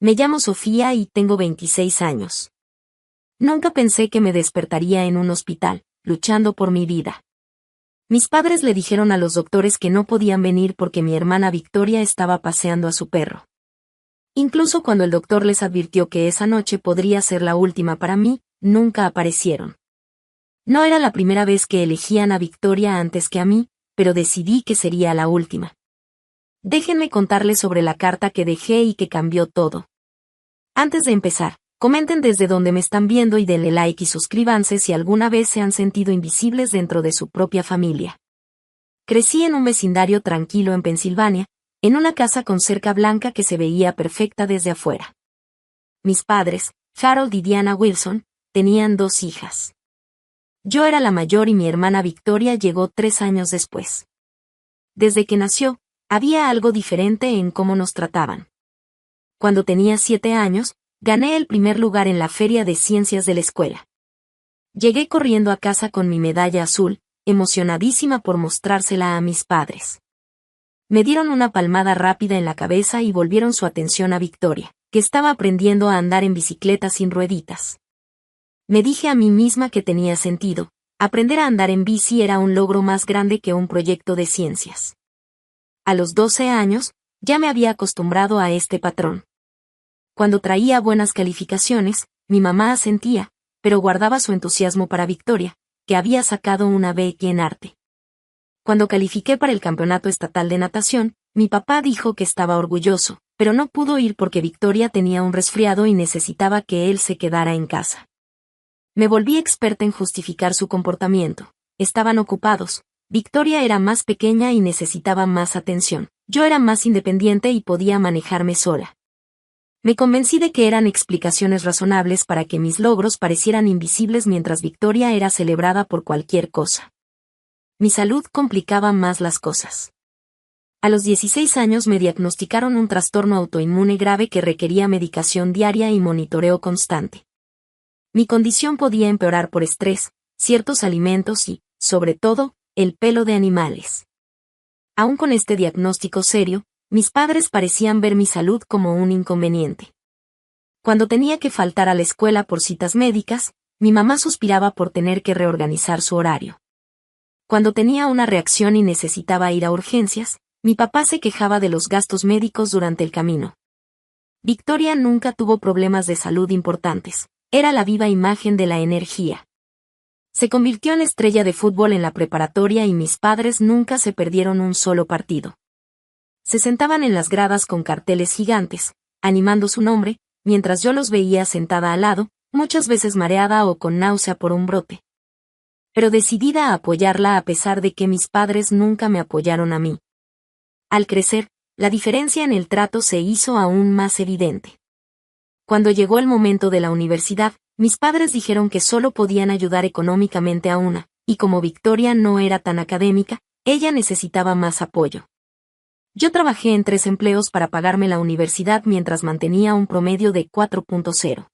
Me llamo Sofía y tengo 26 años. Nunca pensé que me despertaría en un hospital, luchando por mi vida. Mis padres le dijeron a los doctores que no podían venir porque mi hermana Victoria estaba paseando a su perro. Incluso cuando el doctor les advirtió que esa noche podría ser la última para mí, nunca aparecieron. No era la primera vez que elegían a Victoria antes que a mí, pero decidí que sería la última. Déjenme contarles sobre la carta que dejé y que cambió todo. Antes de empezar, comenten desde donde me están viendo y denle like y suscríbanse si alguna vez se han sentido invisibles dentro de su propia familia. Crecí en un vecindario tranquilo en Pensilvania, en una casa con cerca blanca que se veía perfecta desde afuera. Mis padres, Harold y Diana Wilson, tenían 2 hijas. Yo era la mayor y mi hermana Victoria llegó 3 años después. Desde que nació, había algo diferente en cómo nos trataban. Cuando tenía 7 años, gané el primer lugar en la feria de ciencias de la escuela. Llegué corriendo a casa con mi medalla azul, emocionadísima por mostrársela a mis padres. Me dieron una palmada rápida en la cabeza y volvieron su atención a Victoria, que estaba aprendiendo a andar en bicicleta sin rueditas. Me dije a mí misma que tenía sentido, aprender a andar en bici era un logro más grande que un proyecto de ciencias. A los 12 años, ya me había acostumbrado a este patrón. Cuando traía buenas calificaciones, mi mamá asentía, pero guardaba su entusiasmo para Victoria, que había sacado una beca en arte. Cuando califiqué para el campeonato estatal de natación, mi papá dijo que estaba orgulloso, pero no pudo ir porque Victoria tenía un resfriado y necesitaba que él se quedara en casa. Me volví experta en justificar su comportamiento. Estaban ocupados. Victoria era más pequeña y necesitaba más atención. Yo era más independiente y podía manejarme sola. Me convencí de que eran explicaciones razonables para que mis logros parecieran invisibles mientras Victoria era celebrada por cualquier cosa. Mi salud complicaba más las cosas. A los 16 años me diagnosticaron un trastorno autoinmune grave que requería medicación diaria y monitoreo constante. Mi condición podía empeorar por estrés, ciertos alimentos y, sobre todo, el pelo de animales. Aún con este diagnóstico serio, mis padres parecían ver mi salud como un inconveniente. Cuando tenía que faltar a la escuela por citas médicas, mi mamá suspiraba por tener que reorganizar su horario. Cuando tenía una reacción y necesitaba ir a urgencias, mi papá se quejaba de los gastos médicos durante el camino. Victoria nunca tuvo problemas de salud importantes, era la viva imagen de la energía. Se convirtió en estrella de fútbol en la preparatoria y mis padres nunca se perdieron un solo partido. Se sentaban en las gradas con carteles gigantes, animando su nombre, mientras yo los veía sentada al lado, muchas veces mareada o con náusea por un brote. Pero decidida a apoyarla a pesar de que mis padres nunca me apoyaron a mí. Al crecer, la diferencia en el trato se hizo aún más evidente. Cuando llegó el momento de la universidad, mis padres dijeron que solo podían ayudar económicamente a una, y como Victoria no era tan académica, ella necesitaba más apoyo. Yo trabajé en 3 empleos para pagarme la universidad mientras mantenía un promedio de 4.0.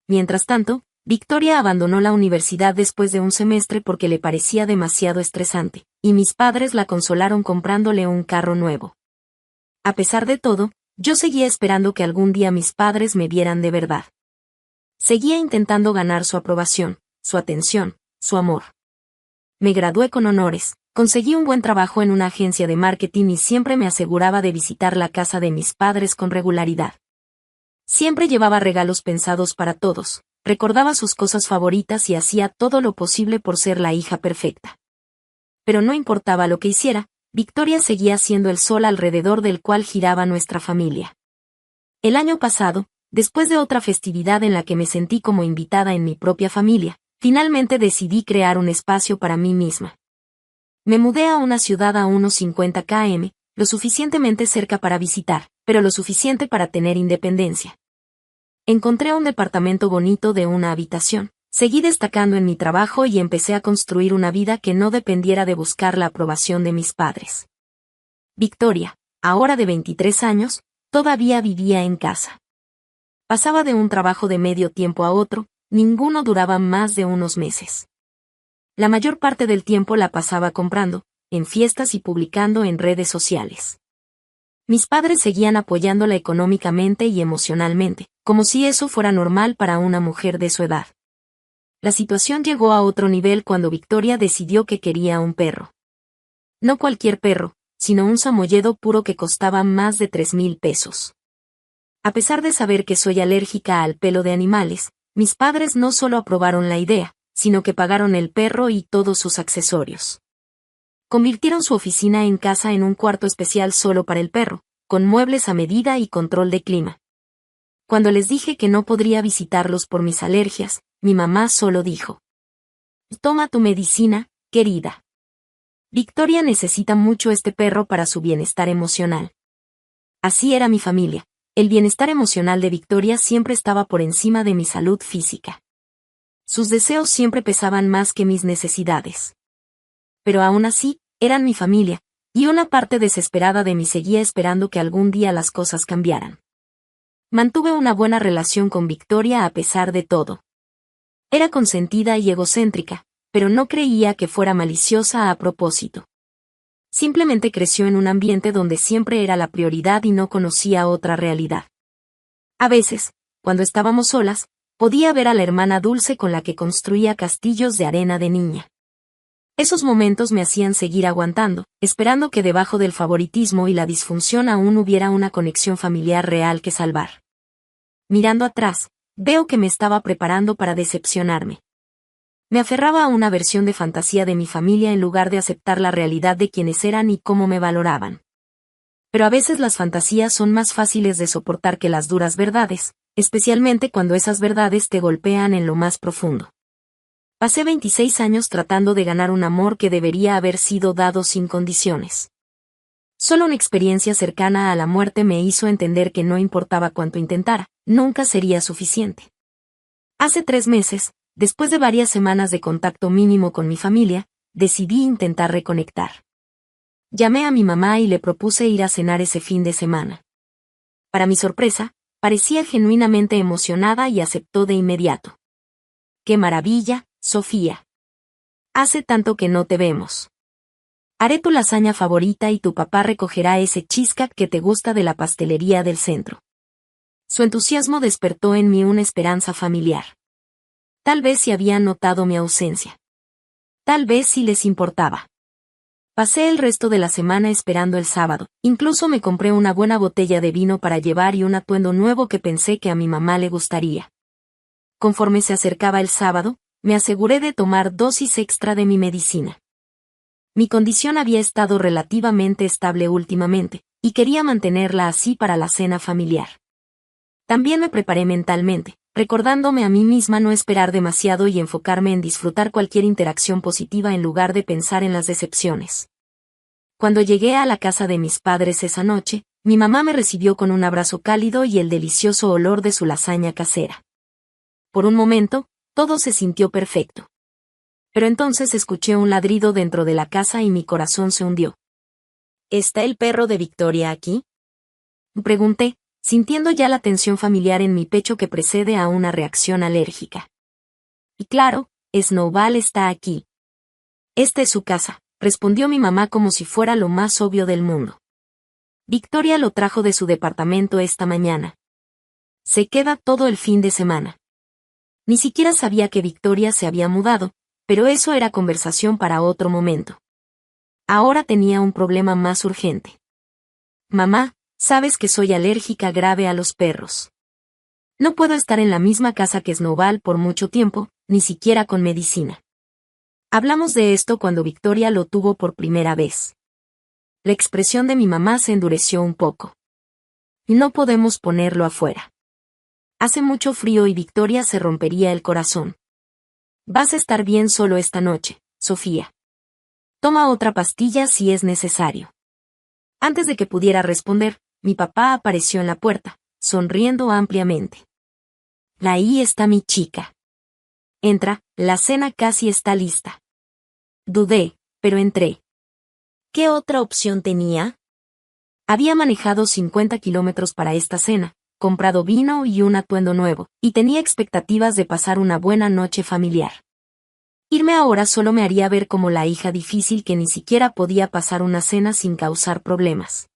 Mientras tanto, Victoria abandonó la universidad después de un semestre porque le parecía demasiado estresante, y mis padres la consolaron comprándole un carro nuevo. A pesar de todo, yo seguía esperando que algún día mis padres me vieran de verdad. Seguía intentando ganar su aprobación, su atención, su amor. Me gradué con honores, conseguí un buen trabajo en una agencia de marketing y siempre me aseguraba de visitar la casa de mis padres con regularidad. Siempre llevaba regalos pensados para todos, recordaba sus cosas favoritas y hacía todo lo posible por ser la hija perfecta. Pero no importaba lo que hiciera, Victoria seguía siendo el sol alrededor del cual giraba nuestra familia. El año pasado, después de otra festividad en la que me sentí como invitada en mi propia familia, finalmente decidí crear un espacio para mí misma. Me mudé a una ciudad a unos 50 km, lo suficientemente cerca para visitar, pero lo suficiente para tener independencia. Encontré un departamento bonito de una habitación, seguí destacando en mi trabajo y empecé a construir una vida que no dependiera de buscar la aprobación de mis padres. Victoria, ahora de 23 años, todavía vivía en casa. Pasaba de un trabajo de medio tiempo a otro, ninguno duraba más de unos meses. La mayor parte del tiempo la pasaba comprando, en fiestas y publicando en redes sociales. Mis padres seguían apoyándola económicamente y emocionalmente, como si eso fuera normal para una mujer de su edad. La situación llegó a otro nivel cuando Victoria decidió que quería un perro. No cualquier perro, sino un samoyedo puro que costaba más de 3,000 pesos. A pesar de saber que soy alérgica al pelo de animales, mis padres no solo aprobaron la idea, sino que pagaron el perro y todos sus accesorios. Convirtieron su oficina en casa en un cuarto especial solo para el perro, con muebles a medida y control de clima. Cuando les dije que no podría visitarlos por mis alergias, mi mamá solo dijo: «Toma tu medicina, querida. Victoria necesita mucho este perro para su bienestar emocional». Así era mi familia. El bienestar emocional de Victoria siempre estaba por encima de mi salud física. Sus deseos siempre pesaban más que mis necesidades. Pero aún así, eran mi familia, y una parte desesperada de mí seguía esperando que algún día las cosas cambiaran. Mantuve una buena relación con Victoria a pesar de todo. Era consentida y egocéntrica, pero no creía que fuera maliciosa a propósito. Simplemente creció en un ambiente donde siempre era la prioridad y no conocía otra realidad. A veces, cuando estábamos solas, podía ver a la hermana Dulce con la que construía castillos de arena de niña. Esos momentos me hacían seguir aguantando, esperando que debajo del favoritismo y la disfunción aún hubiera una conexión familiar real que salvar. Mirando atrás, veo que me estaba preparando para decepcionarme. Me aferraba a una versión de fantasía de mi familia en lugar de aceptar la realidad de quienes eran y cómo me valoraban. Pero a veces las fantasías son más fáciles de soportar que las duras verdades, especialmente cuando esas verdades te golpean en lo más profundo. Pasé 26 años tratando de ganar un amor que debería haber sido dado sin condiciones. Solo una experiencia cercana a la muerte me hizo entender que no importaba cuánto intentara, nunca sería suficiente. Hace 3 meses, después de varias semanas de contacto mínimo con mi familia, decidí intentar reconectar. Llamé a mi mamá y le propuse ir a cenar ese fin de semana. Para mi sorpresa, parecía genuinamente emocionada y aceptó de inmediato. ¡Qué maravilla, Sofía! Hace tanto que no te vemos. Haré tu lasaña favorita y tu papá recogerá ese cheesecake que te gusta de la pastelería del centro. Su entusiasmo despertó en mí una esperanza familiar. Tal vez si habían notado mi ausencia. Tal vez si les importaba. Pasé el resto de la semana esperando el sábado, incluso me compré una buena botella de vino para llevar y un atuendo nuevo que pensé que a mi mamá le gustaría. Conforme se acercaba el sábado, me aseguré de tomar dosis extra de mi medicina. Mi condición había estado relativamente estable últimamente, y quería mantenerla así para la cena familiar. También me preparé mentalmente, recordándome a mí misma no esperar demasiado y enfocarme en disfrutar cualquier interacción positiva en lugar de pensar en las decepciones. Cuando llegué a la casa de mis padres esa noche, mi mamá me recibió con un abrazo cálido y el delicioso olor de su lasaña casera. Por un momento, todo se sintió perfecto. Pero entonces escuché un ladrido dentro de la casa y mi corazón se hundió. ¿Está el perro de Victoria aquí?, pregunté, sintiendo ya la tensión familiar en mi pecho que precede a una reacción alérgica. Y claro, Snowball está aquí. Esta es su casa, respondió mi mamá como si fuera lo más obvio del mundo. Victoria lo trajo de su departamento esta mañana. Se queda todo el fin de semana. Ni siquiera sabía que Victoria se había mudado, pero eso era conversación para otro momento. Ahora tenía un problema más urgente. Mamá, sabes que soy alérgica grave a los perros. No puedo estar en la misma casa que Snowball por mucho tiempo, ni siquiera con medicina. Hablamos de esto cuando Victoria lo tuvo por primera vez. La expresión de mi mamá se endureció un poco. No podemos ponerlo afuera. Hace mucho frío y Victoria se rompería el corazón. Vas a estar bien solo esta noche, Sofía. Toma otra pastilla si es necesario. Antes de que pudiera responder, mi papá apareció en la puerta, sonriendo ampliamente. Ahí está mi chica. Entra, la cena casi está lista. Dudé, pero entré. ¿Qué otra opción tenía? Había manejado 50 kilómetros para esta cena, comprado vino y un atuendo nuevo, y tenía expectativas de pasar una buena noche familiar. Irme ahora solo me haría ver como la hija difícil que ni siquiera podía pasar una cena sin causar problemas.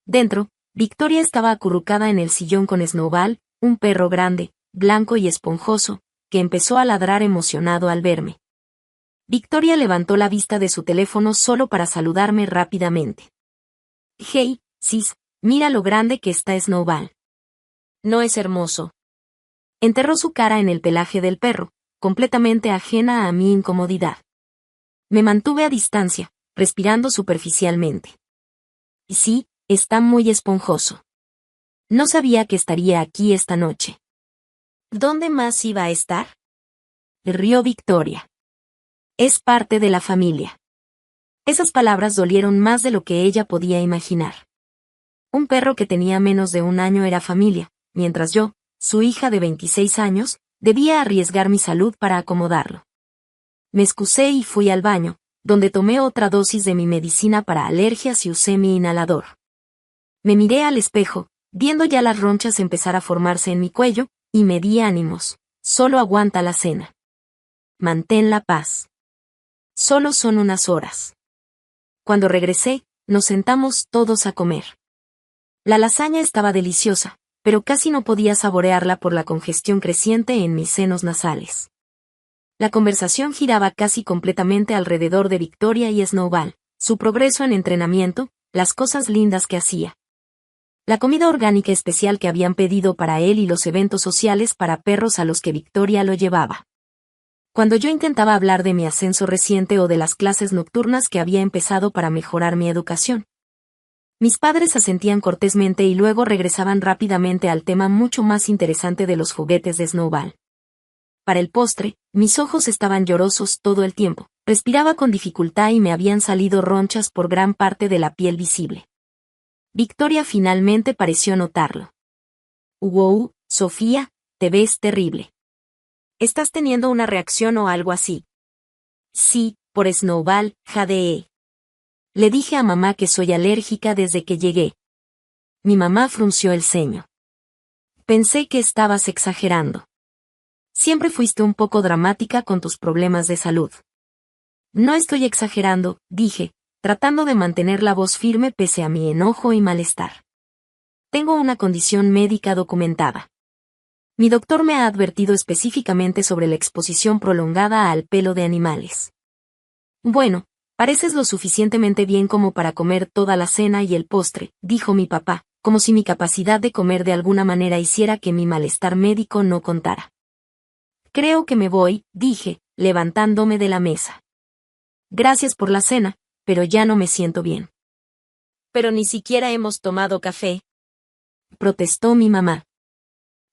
Dentro, Victoria estaba acurrucada en el sillón con Snowball, un perro grande, blanco y esponjoso, que empezó a ladrar emocionado al verme. Victoria levantó la vista de su teléfono solo para saludarme rápidamente. «Hey, sis, mira lo grande que está Snowball. ¿No es hermoso?». Enterró su cara en el pelaje del perro, completamente ajena a mi incomodidad. Me mantuve a distancia, respirando superficialmente. Sí, está muy esponjoso. No sabía que estaría aquí esta noche. ¿Dónde más iba a estar?, rió Victoria. Es parte de la familia. Esas palabras dolieron más de lo que ella podía imaginar. Un perro que tenía menos de un año era familia, mientras yo, su hija de 26 años, debía arriesgar mi salud para acomodarlo. Me excusé y fui al baño, donde tomé otra dosis de mi medicina para alergias y usé mi inhalador. Me miré al espejo, viendo ya las ronchas empezar a formarse en mi cuello, y me di ánimos. Solo aguanta la cena. Mantén la paz. Solo son unas horas. Cuando regresé, nos sentamos todos a comer. La lasaña estaba deliciosa, pero casi no podía saborearla por la congestión creciente en mis senos nasales. La conversación giraba casi completamente alrededor de Victoria y Snowball, su progreso en entrenamiento, las cosas lindas que hacía. La comida orgánica especial que habían pedido para él y los eventos sociales para perros a los que Victoria lo llevaba. Cuando yo intentaba hablar de mi ascenso reciente o de las clases nocturnas que había empezado para mejorar mi educación, mis padres asentían cortésmente y luego regresaban rápidamente al tema mucho más interesante de los juguetes de Snowball. Para el postre, mis ojos estaban llorosos todo el tiempo, respiraba con dificultad y me habían salido ronchas por gran parte de la piel visible. Victoria finalmente pareció notarlo. «Wow, Sofía, te ves terrible. ¿Estás teniendo una reacción o algo así?». «Sí, por Snowball, jadee. Le dije a mamá que soy alérgica desde que llegué». Mi mamá frunció el ceño. «Pensé que estabas exagerando. Siempre fuiste un poco dramática con tus problemas de salud». «No estoy exagerando», dije, tratando de mantener la voz firme pese a mi enojo y malestar. «Tengo una condición médica documentada. Mi doctor me ha advertido específicamente sobre la exposición prolongada al pelo de animales». «Bueno, pareces lo suficientemente bien como para comer toda la cena y el postre», dijo mi papá, como si mi capacidad de comer de alguna manera hiciera que mi malestar médico no contara. «Creo que me voy», dije, levantándome de la mesa. «Gracias por la cena, pero ya no me siento bien». «Pero ni siquiera hemos tomado café», protestó mi mamá.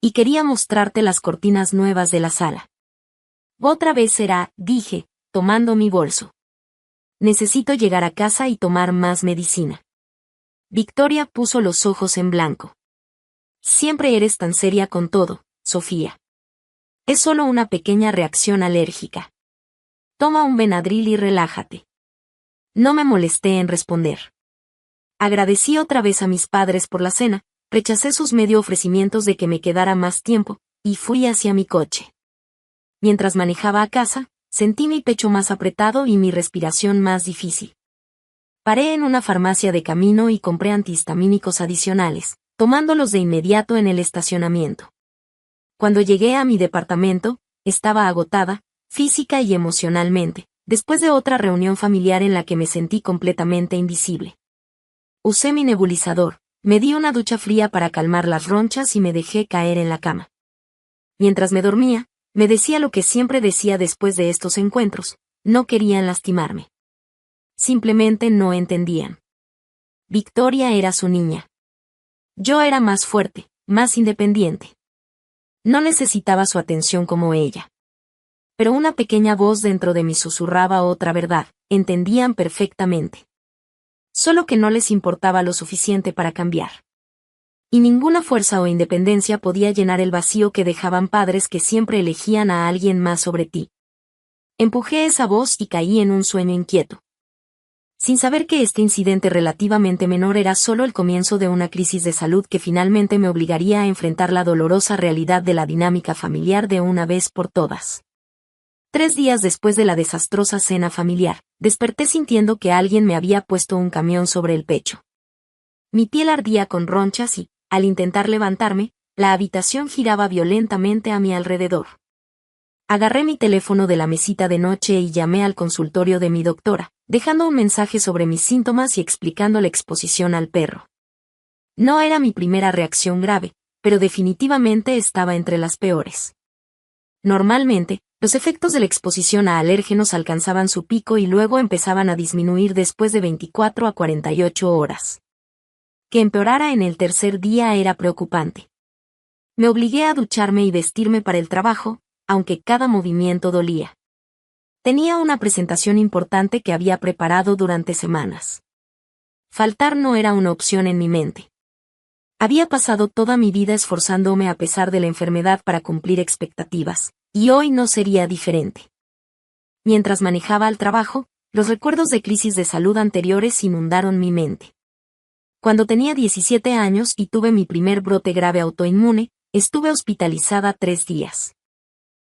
«Y quería mostrarte las cortinas nuevas de la sala». «Otra vez será», dije, tomando mi bolso. «Necesito llegar a casa y tomar más medicina». Victoria puso los ojos en blanco. «Siempre eres tan seria con todo, Sofía. Es solo una pequeña reacción alérgica. Toma un Benadryl y relájate». No me molesté en responder. Agradecí otra vez a mis padres por la cena, rechacé sus medio ofrecimientos de que me quedara más tiempo, y fui hacia mi coche. Mientras manejaba a casa, sentí mi pecho más apretado y mi respiración más difícil. Paré en una farmacia de camino y compré antihistamínicos adicionales, tomándolos de inmediato en el estacionamiento. Cuando llegué a mi departamento, estaba agotada, física y emocionalmente, después de otra reunión familiar en la que me sentí completamente invisible. Usé mi nebulizador, me di una ducha fría para calmar las ronchas y me dejé caer en la cama. Mientras me dormía, me decía lo que siempre decía después de estos encuentros: no querían lastimarme. Simplemente no entendían. Victoria era su niña. Yo era más fuerte, más independiente. No necesitaba su atención como ella. Pero una pequeña voz dentro de mí susurraba otra verdad: entendían perfectamente. Solo que no les importaba lo suficiente para cambiar. Y ninguna fuerza o independencia podía llenar el vacío que dejaban padres que siempre elegían a alguien más sobre ti. Empujé esa voz y caí en un sueño inquieto. Sin saber que este incidente relativamente menor era solo el comienzo de una crisis de salud que finalmente me obligaría a enfrentar la dolorosa realidad de la dinámica familiar de una vez por todas. 3 días después de la desastrosa cena familiar, desperté sintiendo que alguien me había puesto un camión sobre el pecho. Mi piel ardía con ronchas y, al intentar levantarme, la habitación giraba violentamente a mi alrededor. Agarré mi teléfono de la mesita de noche y llamé al consultorio de mi doctora, dejando un mensaje sobre mis síntomas y explicando la exposición al perro. No era mi primera reacción grave, pero definitivamente estaba entre las peores. Normalmente, los efectos de la exposición a alérgenos alcanzaban su pico y luego empezaban a disminuir después de 24 a 48 horas. Que empeorara en el tercer día era preocupante. Me obligué a ducharme y vestirme para el trabajo, aunque cada movimiento dolía. Tenía una presentación importante que había preparado durante semanas. Faltar no era una opción en mi mente. Había pasado toda mi vida esforzándome a pesar de la enfermedad para cumplir expectativas, y hoy no sería diferente. Mientras manejaba al trabajo, los recuerdos de crisis de salud anteriores inundaron mi mente. Cuando tenía 17 años y tuve mi primer brote grave autoinmune, estuve hospitalizada 3 días.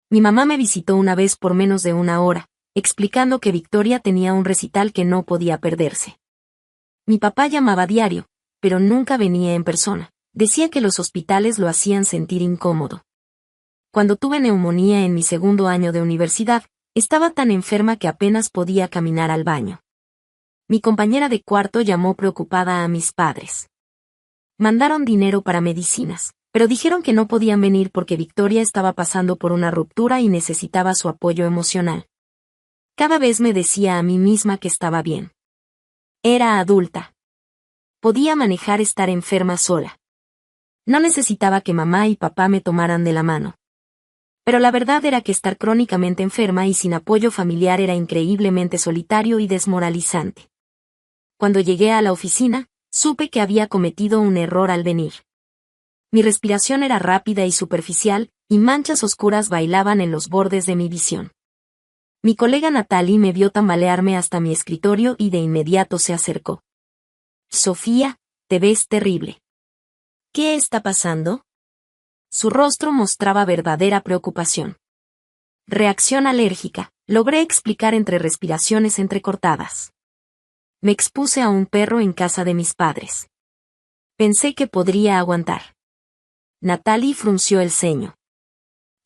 Mi mamá me visitó una vez por menos de una hora, explicando que Victoria tenía un recital que no podía perderse. Mi papá llamaba diario, pero nunca venía en persona. Decía que los hospitales lo hacían sentir incómodo. Cuando tuve neumonía en mi segundo año de universidad, estaba tan enferma que apenas podía caminar al baño. Mi compañera de cuarto llamó preocupada a mis padres. Mandaron dinero para medicinas, pero dijeron que no podían venir porque Victoria estaba pasando por una ruptura y necesitaba su apoyo emocional. Cada vez me decía a mí misma que estaba bien. Era adulta. Podía manejar estar enferma sola. No necesitaba que mamá y papá me tomaran de la mano. Pero la verdad era que estar crónicamente enferma y sin apoyo familiar era increíblemente solitario y desmoralizante. Cuando llegué a la oficina, supe que había cometido un error al venir. Mi respiración era rápida y superficial, y manchas oscuras bailaban en los bordes de mi visión. Mi colega Natalie me vio tambalearme hasta mi escritorio y de inmediato se acercó. Sofía, te ves terrible. ¿Qué está pasando? Su rostro mostraba verdadera preocupación. Reacción alérgica, logré explicar entre respiraciones entrecortadas. Me expuse a un perro en casa de mis padres. Pensé que podría aguantar. Natalie frunció el ceño.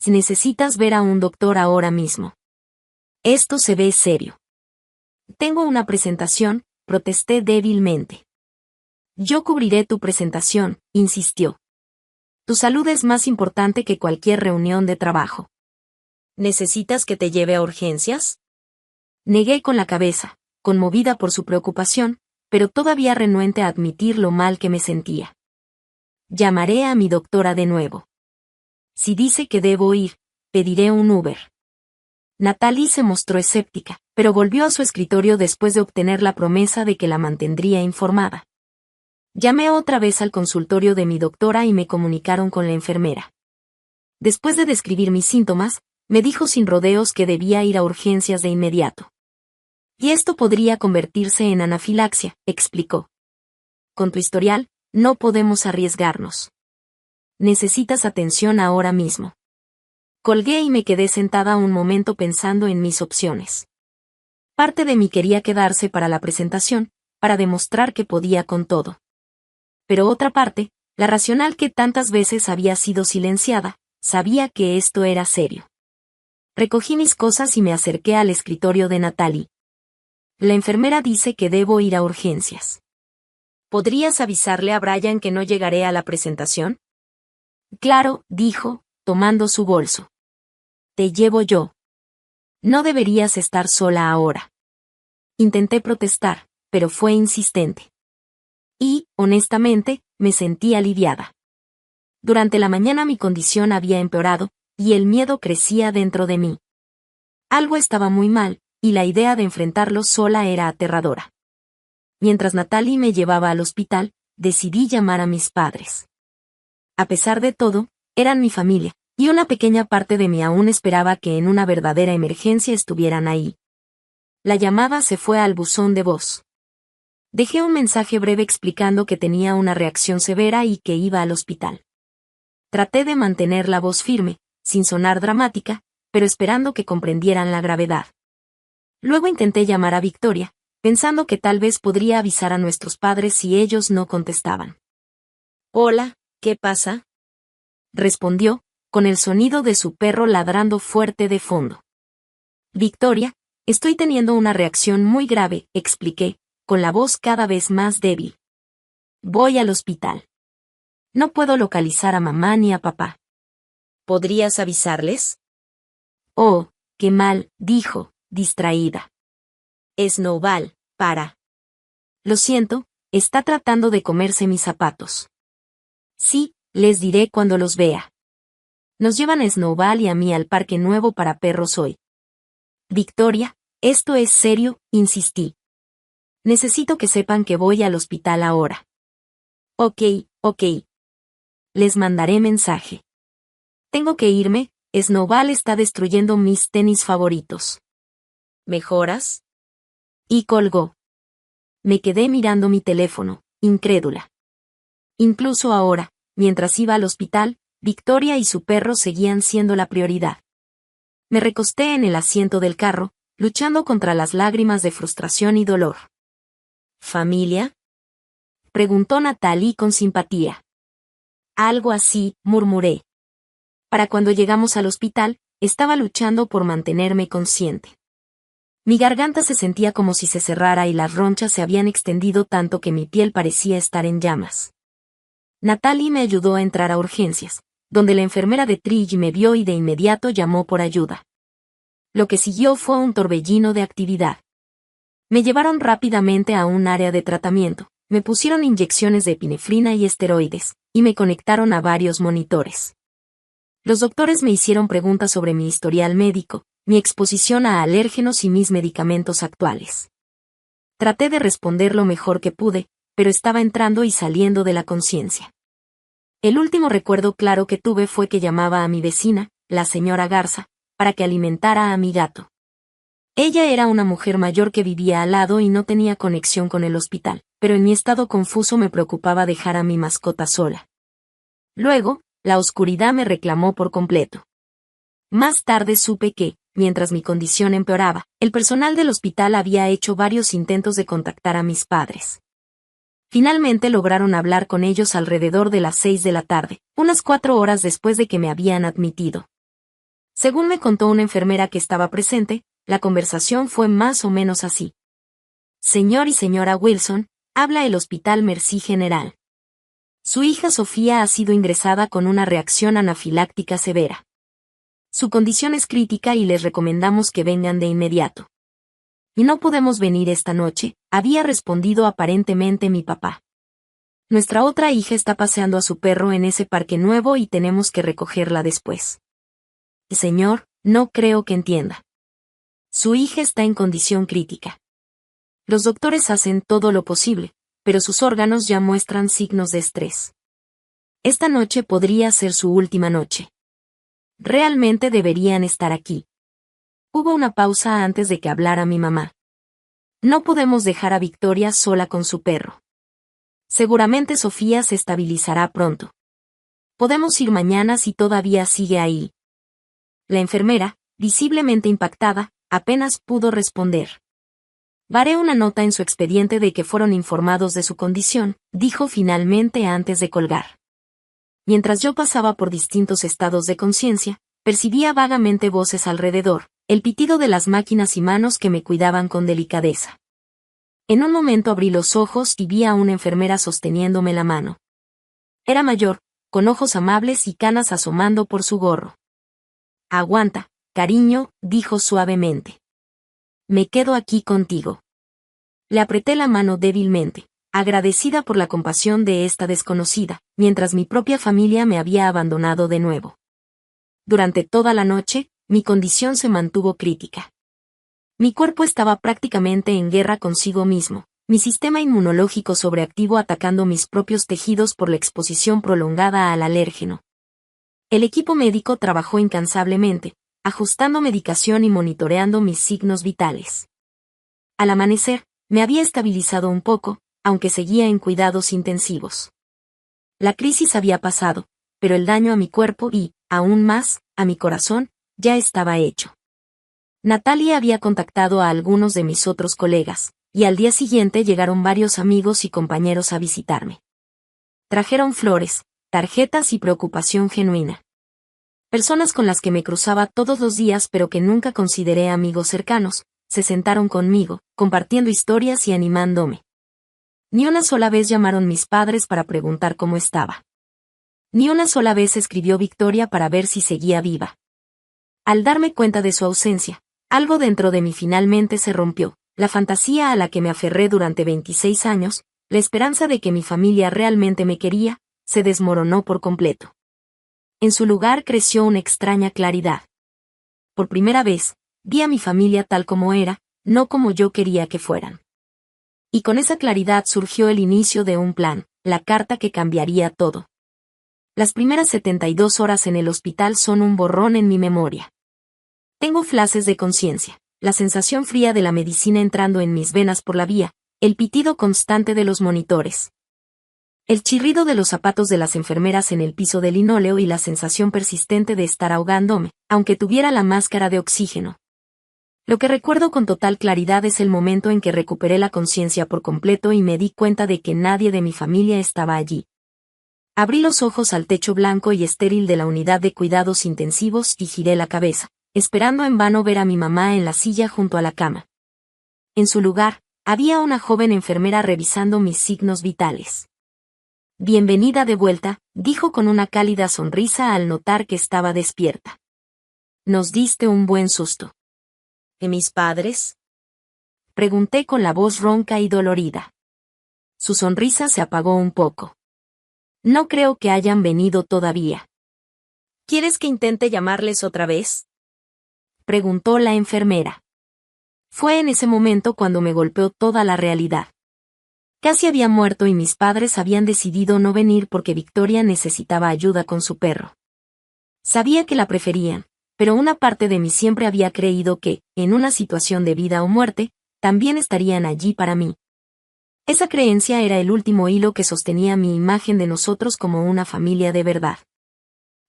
Necesitas ver a un doctor ahora mismo. Esto se ve serio. Tengo una presentación, protesté débilmente. Yo cubriré tu presentación, insistió. Tu salud es más importante que cualquier reunión de trabajo. ¿Necesitas que te lleve a urgencias? Negué con la cabeza, conmovida por su preocupación, pero todavía renuente a admitir lo mal que me sentía. Llamaré a mi doctora de nuevo. Si dice que debo ir, pediré un Uber. Natalie se mostró escéptica, pero volvió a su escritorio después de obtener la promesa de que la mantendría informada. Llamé otra vez al consultorio de mi doctora y me comunicaron con la enfermera. Después de describir mis síntomas, me dijo sin rodeos que debía ir a urgencias de inmediato. Y esto podría convertirse en anafilaxia, explicó. Con tu historial, no podemos arriesgarnos. Necesitas atención ahora mismo. Colgué y me quedé sentada un momento pensando en mis opciones. Parte de mí quería quedarse para la presentación, para demostrar que podía con todo. Pero otra parte, la racional que tantas veces había sido silenciada, sabía que esto era serio. Recogí mis cosas y me acerqué al escritorio de Natalie. La enfermera dice que debo ir a urgencias. ¿Podrías avisarle a Brian que no llegaré a la presentación? Claro, dijo, tomando su bolso. Te llevo yo. No deberías estar sola ahora. Intenté protestar, pero fue insistente. Y, honestamente, me sentí aliviada. Durante la mañana mi condición había empeorado, y el miedo crecía dentro de mí. Algo estaba muy mal, y la idea de enfrentarlo sola era aterradora. Mientras Natalie me llevaba al hospital, decidí llamar a mis padres. A pesar de todo, eran mi familia, y una pequeña parte de mí aún esperaba que en una verdadera emergencia estuvieran ahí. La llamada se fue al buzón de voz. Dejé un mensaje breve explicando que tenía una reacción severa y que iba al hospital. Traté de mantener la voz firme, sin sonar dramática, pero esperando que comprendieran la gravedad. Luego intenté llamar a Victoria, pensando que tal vez podría avisar a nuestros padres si ellos no contestaban. «Hola, ¿qué pasa?», respondió, con el sonido de su perro ladrando fuerte de fondo. «Victoria, estoy teniendo una reacción muy grave», expliqué, con la voz cada vez más débil. «Voy al hospital. No puedo localizar a mamá ni a papá». «¿Podrías avisarles?». «Oh, qué mal», dijo, distraída. «Snowball, para». «Lo siento, está tratando de comerse mis zapatos». «Sí, les diré cuando los vea». Nos llevan a Snowball y a mí al parque nuevo para perros hoy. «Victoria, esto es serio», insistí. «Necesito que sepan que voy al hospital ahora». Ok. Les mandaré mensaje. Tengo que irme, Snowball está destruyendo mis tenis favoritos. ¿Mejoras? Y colgó. Me quedé mirando mi teléfono, incrédula. Incluso ahora, mientras iba al hospital, Victoria y su perro seguían siendo la prioridad. Me recosté en el asiento del carro, luchando contra las lágrimas de frustración y dolor. ¿Familia?, preguntó Natalie con simpatía. Algo así, murmuré. Para cuando llegamos al hospital, estaba luchando por mantenerme consciente. Mi garganta se sentía como si se cerrara y las ronchas se habían extendido tanto que mi piel parecía estar en llamas. Natalie me ayudó a entrar a urgencias, donde la enfermera de Trish me vio y de inmediato llamó por ayuda. Lo que siguió fue un torbellino de actividad. Me llevaron rápidamente a un área de tratamiento, me pusieron inyecciones de epinefrina y esteroides, y me conectaron a varios monitores. Los doctores me hicieron preguntas sobre mi historial médico, mi exposición a alérgenos y mis medicamentos actuales. Traté de responder lo mejor que pude, pero estaba entrando y saliendo de la conciencia. El último recuerdo claro que tuve fue que llamaba a mi vecina, la señora Garza, para que alimentara a mi gato. Ella era una mujer mayor que vivía al lado y no tenía conexión con el hospital, pero en mi estado confuso me preocupaba dejar a mi mascota sola. Luego, la oscuridad me reclamó por completo. Más tarde supe que, mientras mi condición empeoraba, el personal del hospital había hecho varios intentos de contactar a mis padres. Finalmente lograron hablar con ellos alrededor de las 6 de la tarde, unas 4 horas después de que me habían admitido. Según me contó una enfermera que estaba presente, la conversación fue más o menos así. Señor y señora Wilson, habla el Hospital Mercy General. Su hija Sofía ha sido ingresada con una reacción anafiláctica severa. Su condición es crítica y les recomendamos que vengan de inmediato. Y no podemos venir esta noche, había respondido aparentemente mi papá. Nuestra otra hija está paseando a su perro en ese parque nuevo y tenemos que recogerla después. Señor, no creo que entienda. Su hija está en condición crítica. Los doctores hacen todo lo posible, pero sus órganos ya muestran signos de estrés. Esta noche podría ser su última noche. Realmente deberían estar aquí. Hubo una pausa antes de que hablara mi mamá. No podemos dejar a Victoria sola con su perro. Seguramente Sofía se estabilizará pronto. Podemos ir mañana si todavía sigue ahí. La enfermera, visiblemente impactada, apenas pudo responder. Haré una nota en su expediente de que fueron informados de su condición, dijo finalmente antes de colgar. Mientras yo pasaba por distintos estados de conciencia, percibía vagamente voces alrededor, el pitido de las máquinas y manos que me cuidaban con delicadeza. En un momento abrí los ojos y vi a una enfermera sosteniéndome la mano. Era mayor, con ojos amables y canas asomando por su gorro. Aguanta, cariño, dijo suavemente. Me quedo aquí contigo. Le apreté la mano débilmente, agradecida por la compasión de esta desconocida, mientras mi propia familia me había abandonado de nuevo. Durante toda la noche, mi condición se mantuvo crítica. Mi cuerpo estaba prácticamente en guerra consigo mismo, mi sistema inmunológico sobreactivo atacando mis propios tejidos por la exposición prolongada al alérgeno. El equipo médico trabajó incansablemente, ajustando medicación y monitoreando mis signos vitales. Al amanecer, me había estabilizado un poco, aunque seguía en cuidados intensivos. La crisis había pasado, pero el daño a mi cuerpo y, aún más, a mi corazón, ya estaba hecho. Natalie había contactado a algunos de mis otros colegas, y al día siguiente llegaron varios amigos y compañeros a visitarme. Trajeron flores, tarjetas y preocupación genuina. Personas con las que me cruzaba todos los días pero que nunca consideré amigos cercanos, se sentaron conmigo, compartiendo historias y animándome. Ni una sola vez llamaron mis padres para preguntar cómo estaba. Ni una sola vez escribió Victoria para ver si seguía viva. Al darme cuenta de su ausencia, algo dentro de mí finalmente se rompió, la fantasía a la que me aferré durante 26 años, la esperanza de que mi familia realmente me quería, se desmoronó por completo. En su lugar creció una extraña claridad. Por primera vez, vi a mi familia tal como era, no como yo quería que fueran. Y con esa claridad surgió el inicio de un plan, la carta que cambiaría todo. Las primeras 72 horas en el hospital son un borrón en mi memoria. Tengo flashes de conciencia, la sensación fría de la medicina entrando en mis venas por la vía, el pitido constante de los monitores. El chirrido de los zapatos de las enfermeras en el piso de linóleo y la sensación persistente de estar ahogándome, aunque tuviera la máscara de oxígeno. Lo que recuerdo con total claridad es el momento en que recuperé la conciencia por completo y me di cuenta de que nadie de mi familia estaba allí. Abrí los ojos al techo blanco y estéril de la unidad de cuidados intensivos y giré la cabeza, esperando en vano ver a mi mamá en la silla junto a la cama. En su lugar, había una joven enfermera revisando mis signos vitales. Bienvenida de vuelta, dijo con una cálida sonrisa al notar que estaba despierta. Nos diste un buen susto. ¿Y mis padres? Pregunté con la voz ronca y dolorida. Su sonrisa se apagó un poco. No creo que hayan venido todavía. ¿Quieres que intente llamarles otra vez? Preguntó la enfermera. Fue en ese momento cuando me golpeó toda la realidad. Casi había muerto y mis padres habían decidido no venir porque Victoria necesitaba ayuda con su perro. Sabía que la preferían, pero una parte de mí siempre había creído que, en una situación de vida o muerte, también estarían allí para mí. Esa creencia era el último hilo que sostenía mi imagen de nosotros como una familia de verdad.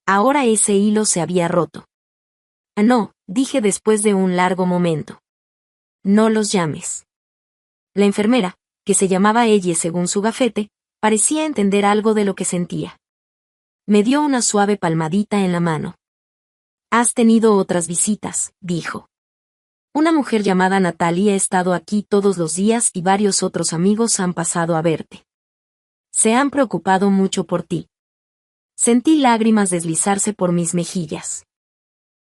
Ahora ese hilo se había roto. No, dije después de un largo momento. No los llames. La enfermera, que se llamaba Elle según su gafete, parecía entender algo de lo que sentía. Me dio una suave palmadita en la mano. Has tenido otras visitas, dijo. Una mujer llamada Natalie ha estado aquí todos los días y varios otros amigos han pasado a verte. Se han preocupado mucho por ti. Sentí lágrimas deslizarse por mis mejillas.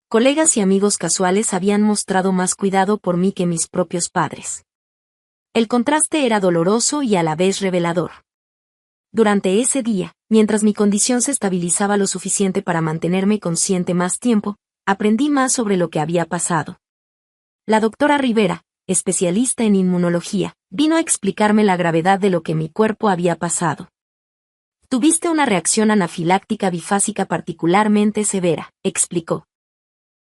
Colegas y amigos casuales habían mostrado más cuidado por mí que mis propios padres. El contraste era doloroso y a la vez revelador. Durante ese día, mientras mi condición se estabilizaba lo suficiente para mantenerme consciente más tiempo, aprendí más sobre lo que había pasado. La doctora Rivera, especialista en inmunología, vino a explicarme la gravedad de lo que mi cuerpo había pasado. Tuviste una reacción anafiláctica bifásica particularmente severa, explicó.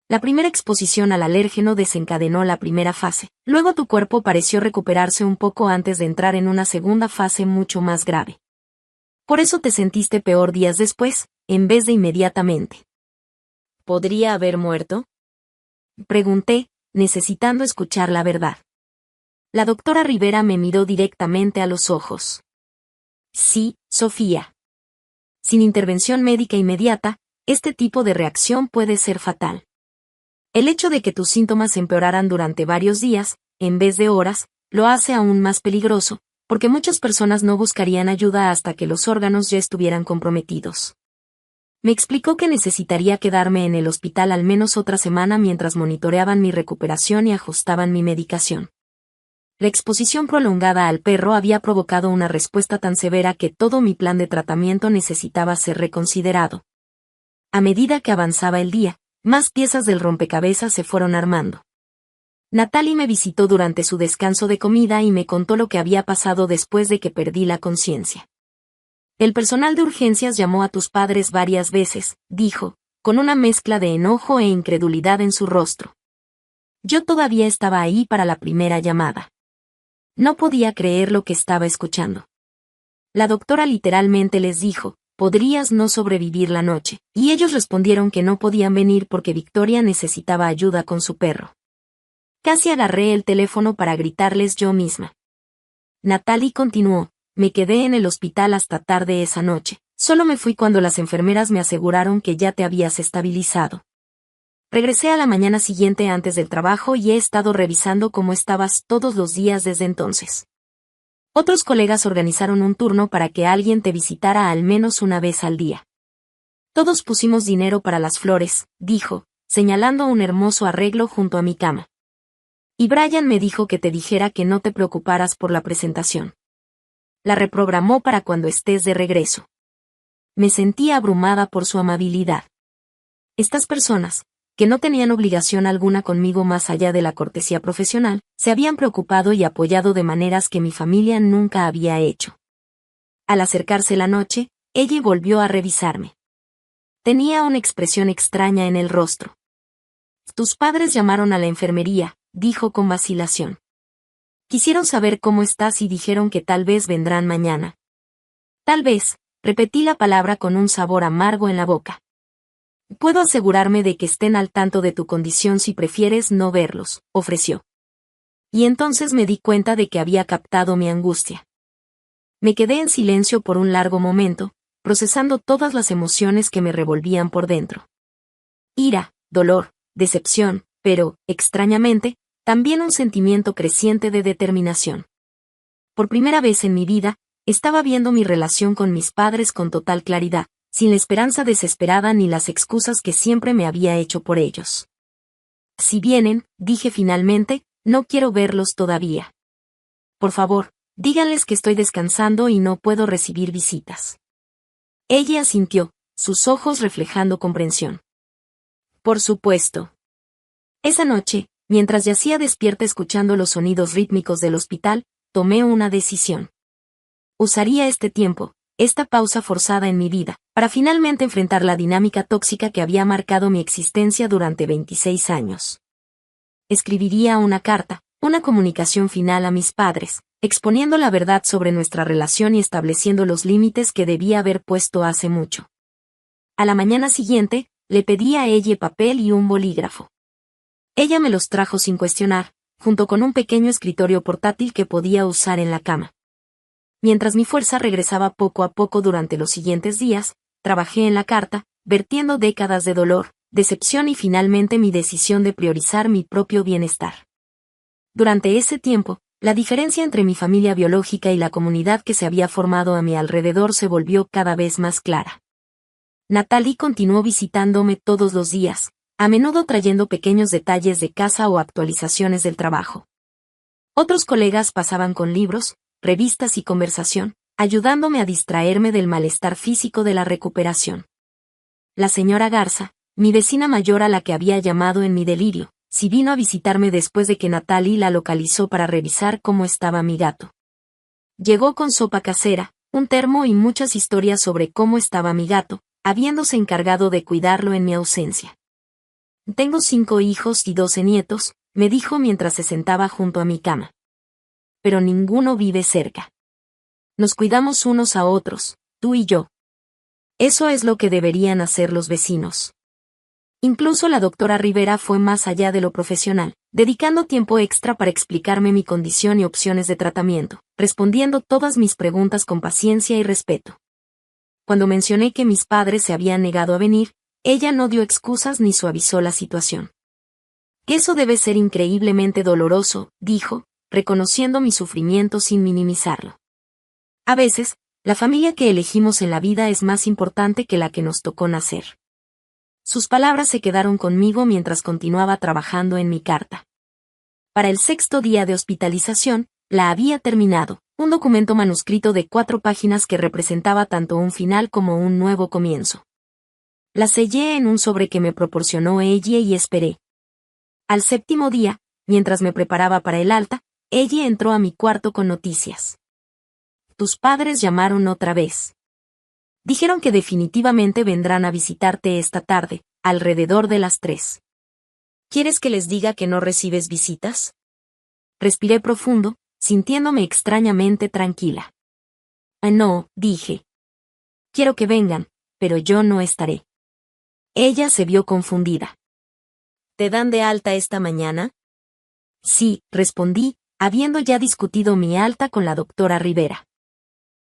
La primera exposición al alérgeno desencadenó la primera fase, luego tu cuerpo pareció recuperarse un poco antes de entrar en una segunda fase mucho más grave. Por eso te sentiste peor días después, en vez de inmediatamente. ¿Podría haber muerto? Pregunté, necesitando escuchar la verdad. La doctora Rivera me miró directamente a los ojos. Sí, Sofía. Sin intervención médica inmediata, este tipo de reacción puede ser fatal. El hecho de que tus síntomas empeoraran durante varios días, en vez de horas, lo hace aún más peligroso, porque muchas personas no buscarían ayuda hasta que los órganos ya estuvieran comprometidos. Me explicó que necesitaría quedarme en el hospital al menos otra semana mientras monitoreaban mi recuperación y ajustaban mi medicación. La exposición prolongada al perro había provocado una respuesta tan severa que todo mi plan de tratamiento necesitaba ser reconsiderado. A medida que avanzaba el día, más piezas del rompecabezas se fueron armando. Natalie me visitó durante su descanso de comida y me contó lo que había pasado después de que perdí la conciencia. El personal de urgencias llamó a tus padres varias veces, dijo, con una mezcla de enojo e incredulidad en su rostro. Yo todavía estaba ahí para la primera llamada. No podía creer lo que estaba escuchando. La doctora literalmente les dijo, podrías no sobrevivir la noche, y ellos respondieron que no podían venir porque Victoria necesitaba ayuda con su perro. Casi agarré el teléfono para gritarles yo misma. Natalie continuó, me quedé en el hospital hasta tarde esa noche. Solo me fui cuando las enfermeras me aseguraron que ya te habías estabilizado. Regresé a la mañana siguiente antes del trabajo y he estado revisando cómo estabas todos los días desde entonces. Otros colegas organizaron un turno para que alguien te visitara al menos una vez al día. Todos pusimos dinero para las flores, dijo, señalando un hermoso arreglo junto a mi cama. Y Brian me dijo que te dijera que no te preocuparas por la presentación. La reprogramó para cuando estés de regreso. Me sentí abrumada por su amabilidad. Estas personas, que no tenían obligación alguna conmigo más allá de la cortesía profesional, se habían preocupado y apoyado de maneras que mi familia nunca había hecho. Al acercarse la noche, ella volvió a revisarme. Tenía una expresión extraña en el rostro. Tus padres llamaron a la enfermería, dijo con vacilación. Quisieron saber cómo estás y dijeron que tal vez vendrán mañana. Tal vez, repetí la palabra con un sabor amargo en la boca. Puedo asegurarme de que estén al tanto de tu condición si prefieres no verlos, ofreció. Y entonces me di cuenta de que había captado mi angustia. Me quedé en silencio por un largo momento, procesando todas las emociones que me revolvían por dentro. Ira, dolor, decepción, pero, extrañamente, también un sentimiento creciente de determinación. Por primera vez en mi vida, estaba viendo mi relación con mis padres con total claridad, sin la esperanza desesperada ni las excusas que siempre me había hecho por ellos. Si vienen, dije finalmente, no quiero verlos todavía. Por favor, díganles que estoy descansando y no puedo recibir visitas. Ella asintió, sus ojos reflejando comprensión. Por supuesto. Esa noche, mientras yacía despierta escuchando los sonidos rítmicos del hospital, tomé una decisión. Usaría este tiempo, esta pausa forzada en mi vida, para finalmente enfrentar la dinámica tóxica que había marcado mi existencia durante 26 años. Escribiría una carta, una comunicación final a mis padres, exponiendo la verdad sobre nuestra relación y estableciendo los límites que debía haber puesto hace mucho. A la mañana siguiente, le pedí a ella papel y un bolígrafo. Ella me los trajo sin cuestionar, junto con un pequeño escritorio portátil que podía usar en la cama. Mientras mi fuerza regresaba poco a poco durante los siguientes días, trabajé en la carta, vertiendo décadas de dolor, decepción y finalmente mi decisión de priorizar mi propio bienestar. Durante ese tiempo, la diferencia entre mi familia biológica y la comunidad que se había formado a mi alrededor se volvió cada vez más clara. Natalie continuó visitándome todos los días, a menudo trayendo pequeños detalles de casa o actualizaciones del trabajo. Otros colegas pasaban con libros, revistas y conversación, ayudándome a distraerme del malestar físico de la recuperación. La señora Garza, mi vecina mayor a la que había llamado en mi delirio, sí vino a visitarme después de que Natalie la localizó para revisar cómo estaba mi gato. Llegó con sopa casera, un termo y muchas historias sobre cómo estaba mi gato, habiéndose encargado de cuidarlo en mi ausencia. Tengo 5 hijos y 12 nietos, me dijo mientras se sentaba junto a mi cama. Pero ninguno vive cerca. Nos cuidamos unos a otros, tú y yo. Eso es lo que deberían hacer los vecinos. Incluso la doctora Rivera fue más allá de lo profesional, dedicando tiempo extra para explicarme mi condición y opciones de tratamiento, respondiendo todas mis preguntas con paciencia y respeto. Cuando mencioné que mis padres se habían negado a venir, ella no dio excusas ni suavizó la situación. Eso debe ser increíblemente doloroso, dijo, reconociendo mi sufrimiento sin minimizarlo. A veces, la familia que elegimos en la vida es más importante que la que nos tocó nacer. Sus palabras se quedaron conmigo mientras continuaba trabajando en mi carta. Para el 6º día de hospitalización, la había terminado, un documento manuscrito de 4 páginas que representaba tanto un final como un nuevo comienzo. La sellé en un sobre que me proporcionó ella y esperé. Al 7º día, mientras me preparaba para el alta, ella entró a mi cuarto con noticias. Tus padres llamaron otra vez. Dijeron que definitivamente vendrán a visitarte esta tarde, alrededor de las 3. ¿Quieres que les diga que no recibes visitas? Respiré profundo, sintiéndome extrañamente tranquila. No, dije. Quiero que vengan, pero yo no estaré. Ella se vio confundida. ¿Te dan de alta esta mañana? Sí, respondí, habiendo ya discutido mi alta con la doctora Rivera.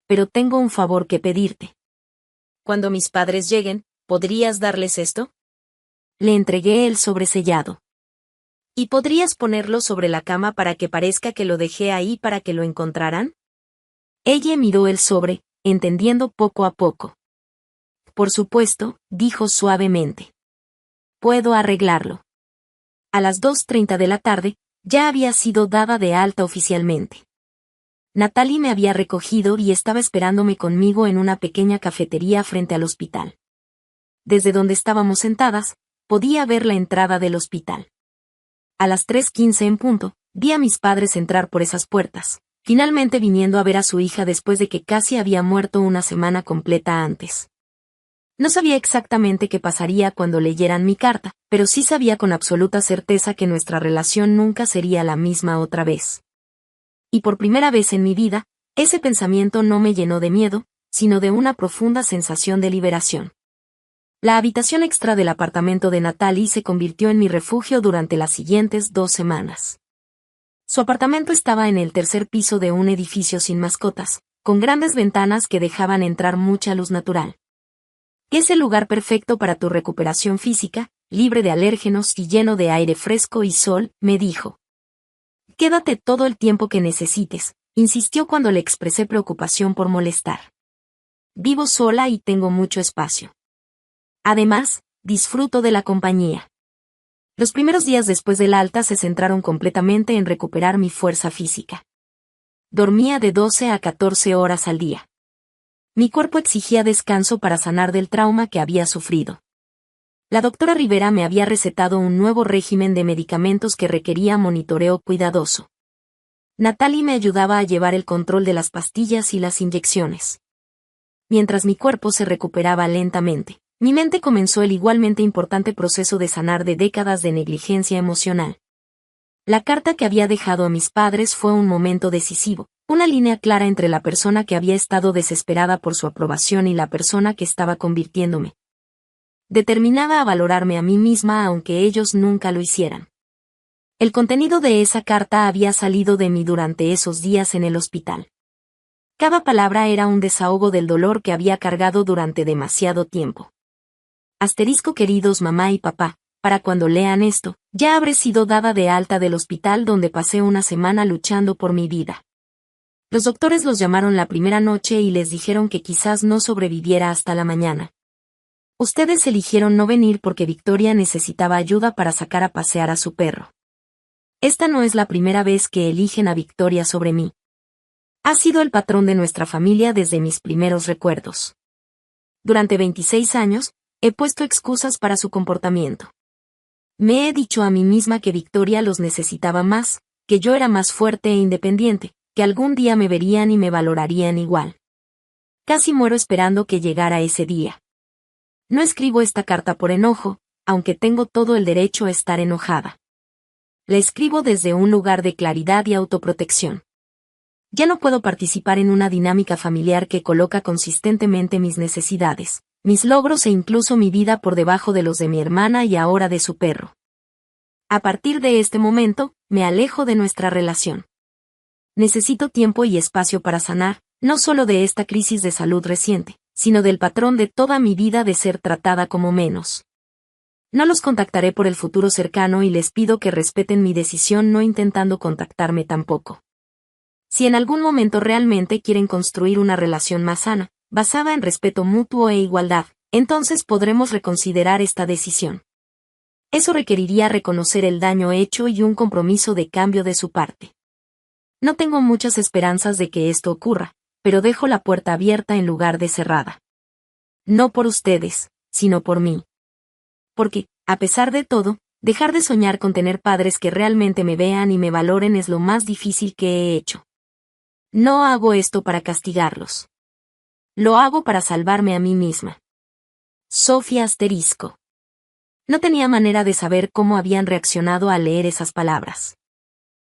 Pero tengo un favor que pedirte. Cuando mis padres lleguen, ¿podrías darles esto? Le entregué el sobresellado. ¿Y podrías ponerlo sobre la cama para que parezca que lo dejé ahí para que lo encontraran? Ella miró el sobre, entendiendo poco a poco. Por supuesto, dijo suavemente. Puedo arreglarlo. A las 2:30 de la tarde, ya había sido dada de alta oficialmente. Natalie me había recogido y estaba esperándome conmigo en una pequeña cafetería frente al hospital. Desde donde estábamos sentadas, podía ver la entrada del hospital. A las 3:15 en punto, vi a mis padres entrar por esas puertas, finalmente viniendo a ver a su hija después de que casi había muerto una semana completa antes. No sabía exactamente qué pasaría cuando leyeran mi carta, pero sí sabía con absoluta certeza que nuestra relación nunca sería la misma otra vez. Y por primera vez en mi vida, ese pensamiento no me llenó de miedo, sino de una profunda sensación de liberación. La habitación extra del apartamento de Natalie se convirtió en mi refugio durante las siguientes 2 semanas. Su apartamento estaba en el tercer piso de un edificio sin mascotas, con grandes ventanas que dejaban entrar mucha luz natural. Es el lugar perfecto para tu recuperación física, libre de alérgenos y lleno de aire fresco y sol, me dijo. Quédate todo el tiempo que necesites, insistió cuando le expresé preocupación por molestar. Vivo sola y tengo mucho espacio. Además, disfruto de la compañía. Los primeros días después del alta se centraron completamente en recuperar mi fuerza física. Dormía de 12 a 14 horas al día. Mi cuerpo exigía descanso para sanar del trauma que había sufrido. La doctora Rivera me había recetado un nuevo régimen de medicamentos que requería monitoreo cuidadoso. Natalie me ayudaba a llevar el control de las pastillas y las inyecciones. Mientras mi cuerpo se recuperaba lentamente, mi mente comenzó el igualmente importante proceso de sanar de décadas de negligencia emocional. La carta que había dejado a mis padres fue un momento decisivo, una línea clara entre la persona que había estado desesperada por su aprobación y la persona que estaba convirtiéndome. Determinada a valorarme a mí misma aunque ellos nunca lo hicieran. El contenido de esa carta había salido de mí durante esos días en el hospital. Cada palabra era un desahogo del dolor que había cargado durante demasiado tiempo. Asterisco queridos mamá y papá, para cuando lean esto, ya habré sido dada de alta del hospital donde pasé una semana luchando por mi vida. Los doctores los llamaron la primera noche y les dijeron que quizás no sobreviviera hasta la mañana. Ustedes eligieron no venir porque Victoria necesitaba ayuda para sacar a pasear a su perro. Esta no es la primera vez que eligen a Victoria sobre mí. Ha sido el patrón de nuestra familia desde mis primeros recuerdos. Durante 26 años, he puesto excusas para su comportamiento. Me he dicho a mí misma que Victoria los necesitaba más, que yo era más fuerte e independiente, que algún día me verían y me valorarían igual. Casi muero esperando que llegara ese día. No escribo esta carta por enojo, aunque tengo todo el derecho a estar enojada. La escribo desde un lugar de claridad y autoprotección. Ya no puedo participar en una dinámica familiar que coloca consistentemente mis necesidades, mis logros e incluso mi vida por debajo de los de mi hermana y ahora de su perro. A partir de este momento, me alejo de nuestra relación. Necesito tiempo y espacio para sanar, no solo de esta crisis de salud reciente, sino del patrón de toda mi vida de ser tratada como menos. No los contactaré por el futuro cercano y les pido que respeten mi decisión no intentando contactarme tampoco. Si en algún momento realmente quieren construir una relación más sana, basada en respeto mutuo e igualdad, entonces podremos reconsiderar esta decisión. Eso requeriría reconocer el daño hecho y un compromiso de cambio de su parte. No tengo muchas esperanzas de que esto ocurra, pero dejo la puerta abierta en lugar de cerrada. No por ustedes, sino por mí. Porque, a pesar de todo, dejar de soñar con tener padres que realmente me vean y me valoren es lo más difícil que he hecho. No hago esto para castigarlos. Lo hago para salvarme a mí misma. Sofía asterisco. No tenía manera de saber cómo habían reaccionado al leer esas palabras.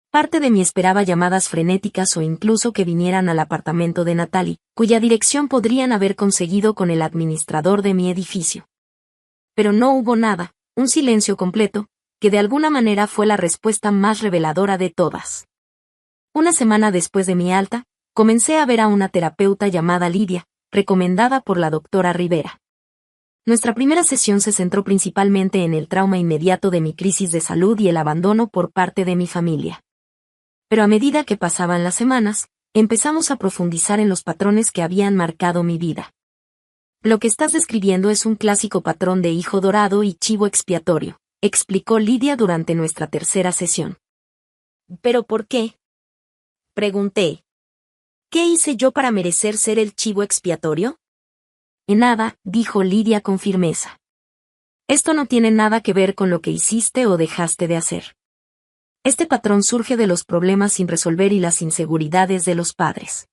Parte de mí esperaba llamadas frenéticas o incluso que vinieran al apartamento de Natalie, cuya dirección podrían haber conseguido con el administrador de mi edificio. Pero no hubo nada, un silencio completo, que de alguna manera fue la respuesta más reveladora de todas. Una semana después de mi alta, comencé a ver a una terapeuta llamada Lidia, recomendada por la doctora Rivera. Nuestra primera sesión se centró principalmente en el trauma inmediato de mi crisis de salud y el abandono por parte de mi familia. Pero a medida que pasaban las semanas, empezamos a profundizar en los patrones que habían marcado mi vida. Lo que estás describiendo es un clásico patrón de hijo dorado y chivo expiatorio, explicó Lidia durante nuestra tercera sesión. ¿Pero por qué? Pregunté. ¿Qué hice yo para merecer ser el chivo expiatorio? En nada, dijo Lidia con firmeza. Esto no tiene nada que ver con lo que hiciste o dejaste de hacer. Este patrón surge de los problemas sin resolver y las inseguridades de los padres.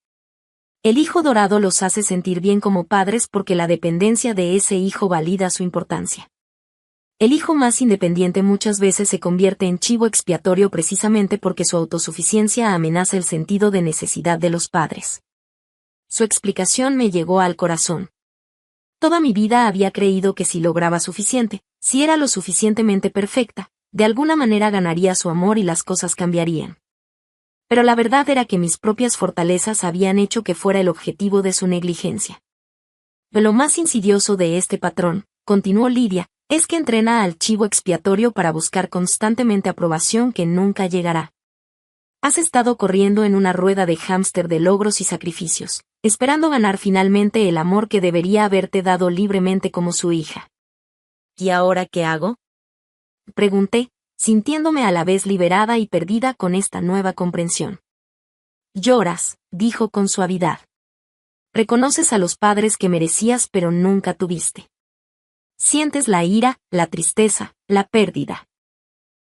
El hijo dorado los hace sentir bien como padres porque la dependencia de ese hijo valida su importancia. El hijo más independiente muchas veces se convierte en chivo expiatorio precisamente porque su autosuficiencia amenaza el sentido de necesidad de los padres. Su explicación me llegó al corazón. Toda mi vida había creído que si lograba suficiente, si era lo suficientemente perfecta, de alguna manera ganaría su amor y las cosas cambiarían. Pero la verdad era que mis propias fortalezas habían hecho que fuera el objetivo de su negligencia. Lo más insidioso de este patrón, continuó Lidia, es que entrena al chivo expiatorio para buscar constantemente aprobación que nunca llegará. Has estado corriendo en una rueda de hámster de logros y sacrificios, esperando ganar finalmente el amor que debería haberte dado libremente como su hija. ¿Y ahora qué hago? Pregunté, sintiéndome a la vez liberada y perdida con esta nueva comprensión. Lloras, dijo con suavidad. Reconoces a los padres que merecías pero nunca tuviste. Sientes la ira, la tristeza, la pérdida.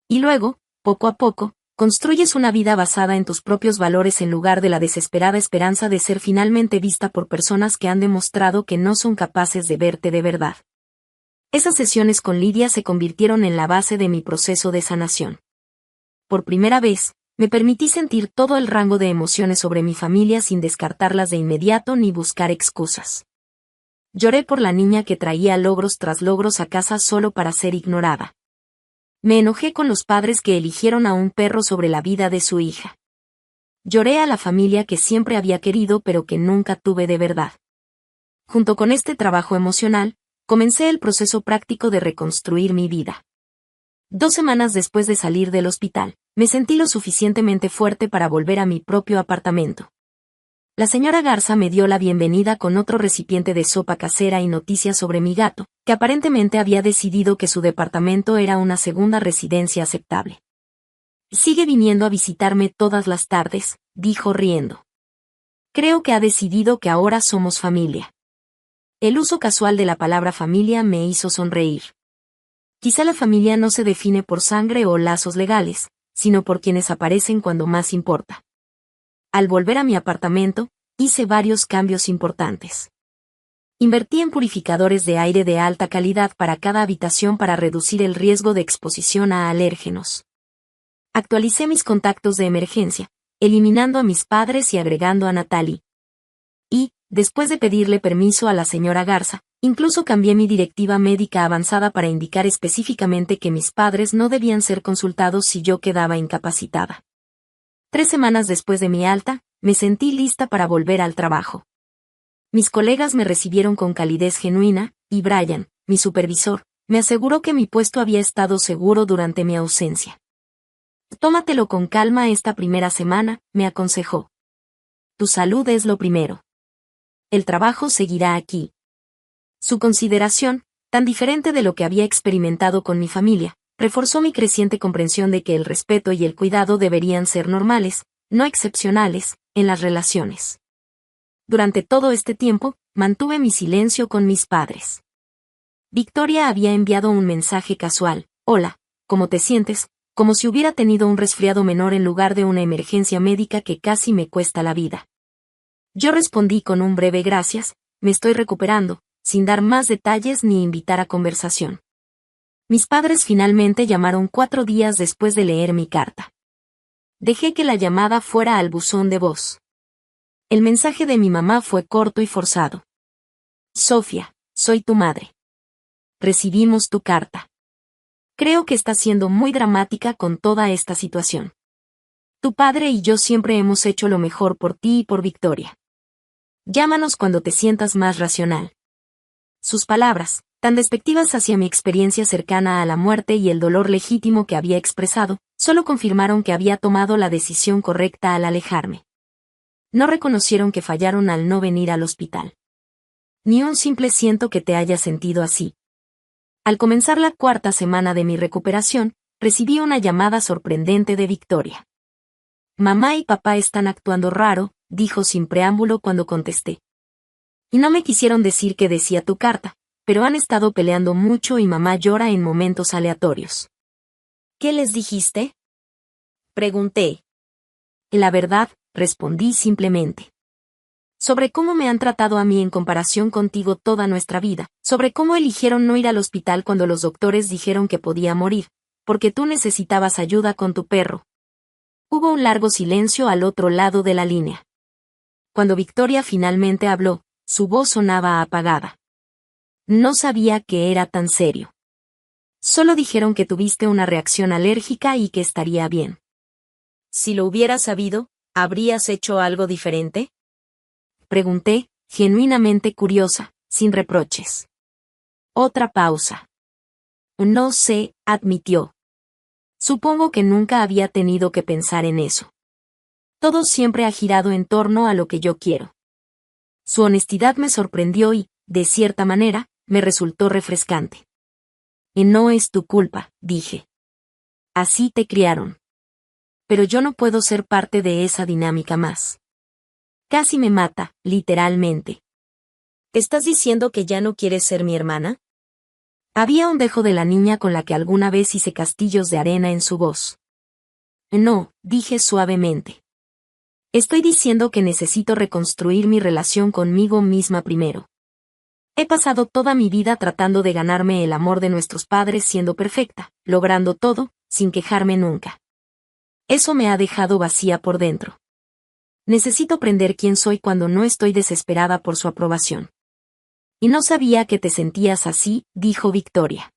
Y luego, poco a poco, construyes una vida basada en tus propios valores en lugar de la desesperada esperanza de ser finalmente vista por personas que han demostrado que no son capaces de verte de verdad. Esas sesiones con Lidia se convirtieron en la base de mi proceso de sanación. Por primera vez, me permití sentir todo el rango de emociones sobre mi familia sin descartarlas de inmediato ni buscar excusas. Lloré por la niña que traía logros tras logros a casa solo para ser ignorada. Me enojé con los padres que eligieron a un perro sobre la vida de su hija. Lloré a la familia que siempre había querido pero que nunca tuve de verdad. Junto con este trabajo emocional, comencé el proceso práctico de reconstruir mi vida. 2 semanas después de salir del hospital, me sentí lo suficientemente fuerte para volver a mi propio apartamento. La señora Garza me dio la bienvenida con otro recipiente de sopa casera y noticias sobre mi gato, que aparentemente había decidido que su departamento era una segunda residencia aceptable. Sigue viniendo a visitarme todas las tardes, dijo riendo. Creo que ha decidido que ahora somos familia. El uso casual de la palabra familia me hizo sonreír. Quizá la familia no se define por sangre o lazos legales, sino por quienes aparecen cuando más importa. Al volver a mi apartamento, hice varios cambios importantes. Invertí en purificadores de aire de alta calidad para cada habitación para reducir el riesgo de exposición a alérgenos. Actualicé mis contactos de emergencia, eliminando a mis padres y agregando a Natalie. Y, después de pedirle permiso a la señora Garza, incluso cambié mi directiva médica avanzada para indicar específicamente que mis padres no debían ser consultados si yo quedaba incapacitada. 3 semanas después de mi alta, me sentí lista para volver al trabajo. Mis colegas me recibieron con calidez genuina, y Brian, mi supervisor, me aseguró que mi puesto había estado seguro durante mi ausencia. Tómatelo con calma esta primera semana, me aconsejó. Tu salud es lo primero. El trabajo seguirá aquí. Su consideración, tan diferente de lo que había experimentado con mi familia, reforzó mi creciente comprensión de que el respeto y el cuidado deberían ser normales, no excepcionales, en las relaciones. Durante todo este tiempo, mantuve mi silencio con mis padres. Victoria había enviado un mensaje casual: hola, ¿cómo te sientes?, como si hubiera tenido un resfriado menor en lugar de una emergencia médica que casi me cuesta la vida. Yo respondí con un breve gracias, me estoy recuperando, sin dar más detalles ni invitar a conversación. Mis padres finalmente llamaron 4 días después de leer mi carta. Dejé que la llamada fuera al buzón de voz. El mensaje de mi mamá fue corto y forzado. Sofía, soy tu madre. Recibimos tu carta. Creo que estás siendo muy dramática con toda esta situación. Tu padre y yo siempre hemos hecho lo mejor por ti y por Victoria. Llámanos cuando te sientas más racional. Sus palabras, tan despectivas hacia mi experiencia cercana a la muerte y el dolor legítimo que había expresado, solo confirmaron que había tomado la decisión correcta al alejarme. No reconocieron que fallaron al no venir al hospital. Ni un simple siento que te haya sentido así. Al comenzar la 4ª semana de mi recuperación, recibí una llamada sorprendente de Victoria. Mamá y papá están actuando raro, dijo sin preámbulo cuando contesté. Y no me quisieron decir qué decía tu carta, pero han estado peleando mucho y mamá llora en momentos aleatorios. ¿Qué les dijiste? Pregunté. La verdad, respondí simplemente. Sobre cómo me han tratado a mí en comparación contigo toda nuestra vida, sobre cómo eligieron no ir al hospital cuando los doctores dijeron que podía morir, porque tú necesitabas ayuda con tu perro. Hubo un largo silencio al otro lado de la línea. Cuando Victoria finalmente habló, su voz sonaba apagada. No sabía que era tan serio. Solo dijeron que tuviste una reacción alérgica y que estaría bien. Si lo hubieras sabido, ¿habrías hecho algo diferente? Pregunté, genuinamente curiosa, sin reproches. Otra pausa. No sé, admitió. Supongo que nunca había tenido que pensar en eso. Todo siempre ha girado en torno a lo que yo quiero. Su honestidad me sorprendió y, de cierta manera, me resultó refrescante. Y no es tu culpa, dije. Así te criaron. Pero yo no puedo ser parte de esa dinámica más. Casi me mata, literalmente. ¿Estás diciendo que ya no quieres ser mi hermana? Había un dejo de la niña con la que alguna vez hice castillos de arena en su voz. No, dije suavemente. Estoy diciendo que necesito reconstruir mi relación conmigo misma primero. He pasado toda mi vida tratando de ganarme el amor de nuestros padres siendo perfecta, logrando todo, sin quejarme nunca. Eso me ha dejado vacía por dentro. Necesito aprender quién soy cuando no estoy desesperada por su aprobación. Y no sabía que te sentías así, dijo Victoria.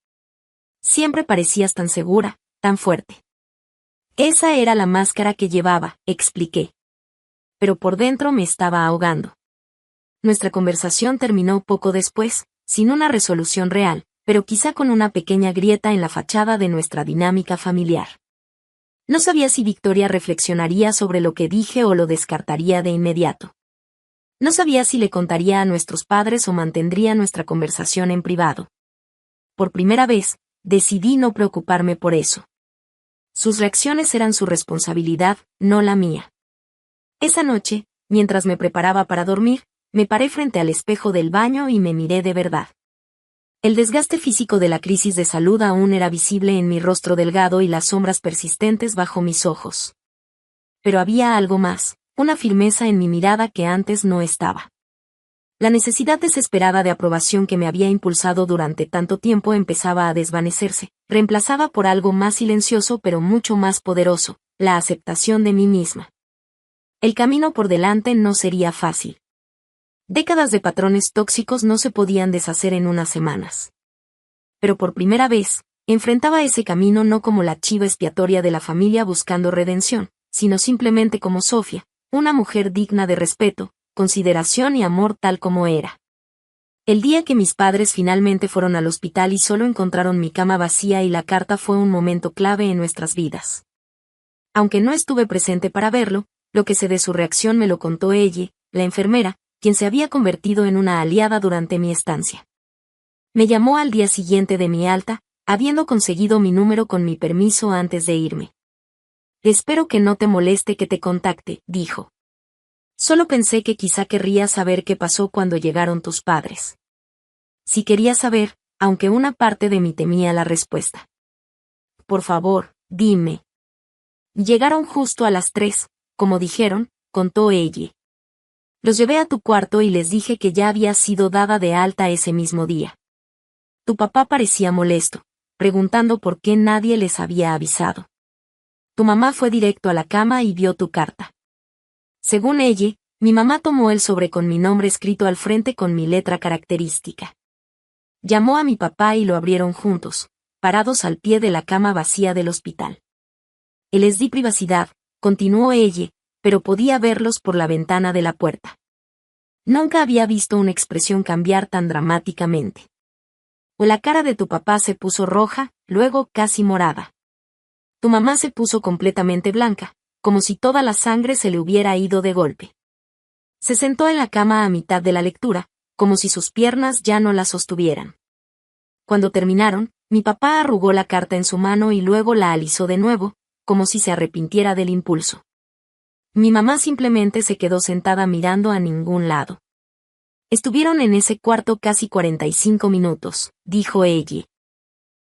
Siempre parecías tan segura, tan fuerte. Esa era la máscara que llevaba, expliqué. Pero por dentro me estaba ahogando. Nuestra conversación terminó poco después, sin una resolución real, pero quizá con una pequeña grieta en la fachada de nuestra dinámica familiar. No sabía si Victoria reflexionaría sobre lo que dije o lo descartaría de inmediato. No sabía si le contaría a nuestros padres o mantendría nuestra conversación en privado. Por primera vez, decidí no preocuparme por eso. Sus reacciones eran su responsabilidad, no la mía. Esa noche, mientras me preparaba para dormir, me paré frente al espejo del baño y me miré de verdad. El desgaste físico de la crisis de salud aún era visible en mi rostro delgado y las sombras persistentes bajo mis ojos. Pero había algo más, una firmeza en mi mirada que antes no estaba. La necesidad desesperada de aprobación que me había impulsado durante tanto tiempo empezaba a desvanecerse, reemplazada por algo más silencioso pero mucho más poderoso, la aceptación de mí misma. El camino por delante no sería fácil. Décadas de patrones tóxicos no se podían deshacer en unas semanas. Pero por primera vez, enfrentaba ese camino no como la chiva expiatoria de la familia buscando redención, sino simplemente como Sofía, una mujer digna de respeto, consideración y amor tal como era. El día que mis padres finalmente fueron al hospital y solo encontraron mi cama vacía y la carta fue un momento clave en nuestras vidas. Aunque no estuve presente para verlo, lo que sé de su reacción me lo contó ella, la enfermera, quien se había convertido en una aliada durante mi estancia. Me llamó al día siguiente de mi alta, habiendo conseguido mi número con mi permiso antes de irme. Espero que no te moleste que te contacte, dijo. Solo pensé que quizá querrías saber qué pasó cuando llegaron tus padres. Sí quería saber, aunque una parte de mí temía la respuesta. Por favor, dime. Llegaron justo a las 3, como dijeron, contó ella. Los llevé a tu cuarto y les dije que ya había sido dada de alta ese mismo día. Tu papá parecía molesto, preguntando por qué nadie les había avisado. Tu mamá fue directo a la cama y vio tu carta. Según ella, mi mamá tomó el sobre con mi nombre escrito al frente con mi letra característica. Llamó a mi papá y lo abrieron juntos, parados al pie de la cama vacía del hospital. Les di privacidad, continuó ella, pero podía verlos por la ventana de la puerta. Nunca había visto una expresión cambiar tan dramáticamente. La cara de tu papá se puso roja, luego casi morada. Tu mamá se puso completamente blanca, como si toda la sangre se le hubiera ido de golpe. Se sentó en la cama a mitad de la lectura, como si sus piernas ya no la sostuvieran. Cuando terminaron, mi papá arrugó la carta en su mano y luego la alisó de nuevo, como si se arrepintiera del impulso. Mi mamá simplemente se quedó sentada mirando a ningún lado. Estuvieron en ese cuarto casi 45 minutos, dijo ella.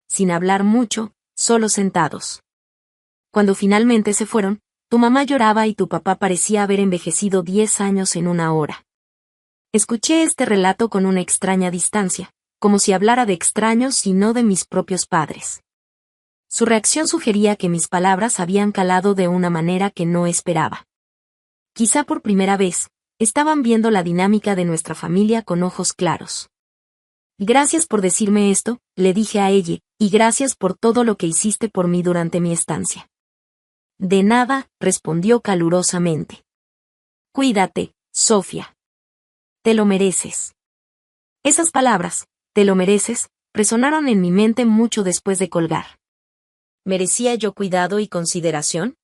Sin hablar mucho, solo sentados. Cuando finalmente se fueron, tu mamá lloraba y tu papá parecía haber envejecido 10 años en una hora. Escuché este relato con una extraña distancia, como si hablara de extraños y no de mis propios padres. Su reacción sugería que mis palabras habían calado de una manera que no esperaba. Quizá por primera vez, estaban viendo la dinámica de nuestra familia con ojos claros. Gracias por decirme esto, le dije a ella, y gracias por todo lo que hiciste por mí durante mi estancia. De nada, respondió calurosamente. Cuídate, Sofía. Te lo mereces. Esas palabras, te lo mereces, resonaron en mi mente mucho después de colgar. ¿Merecía yo cuidado y consideración?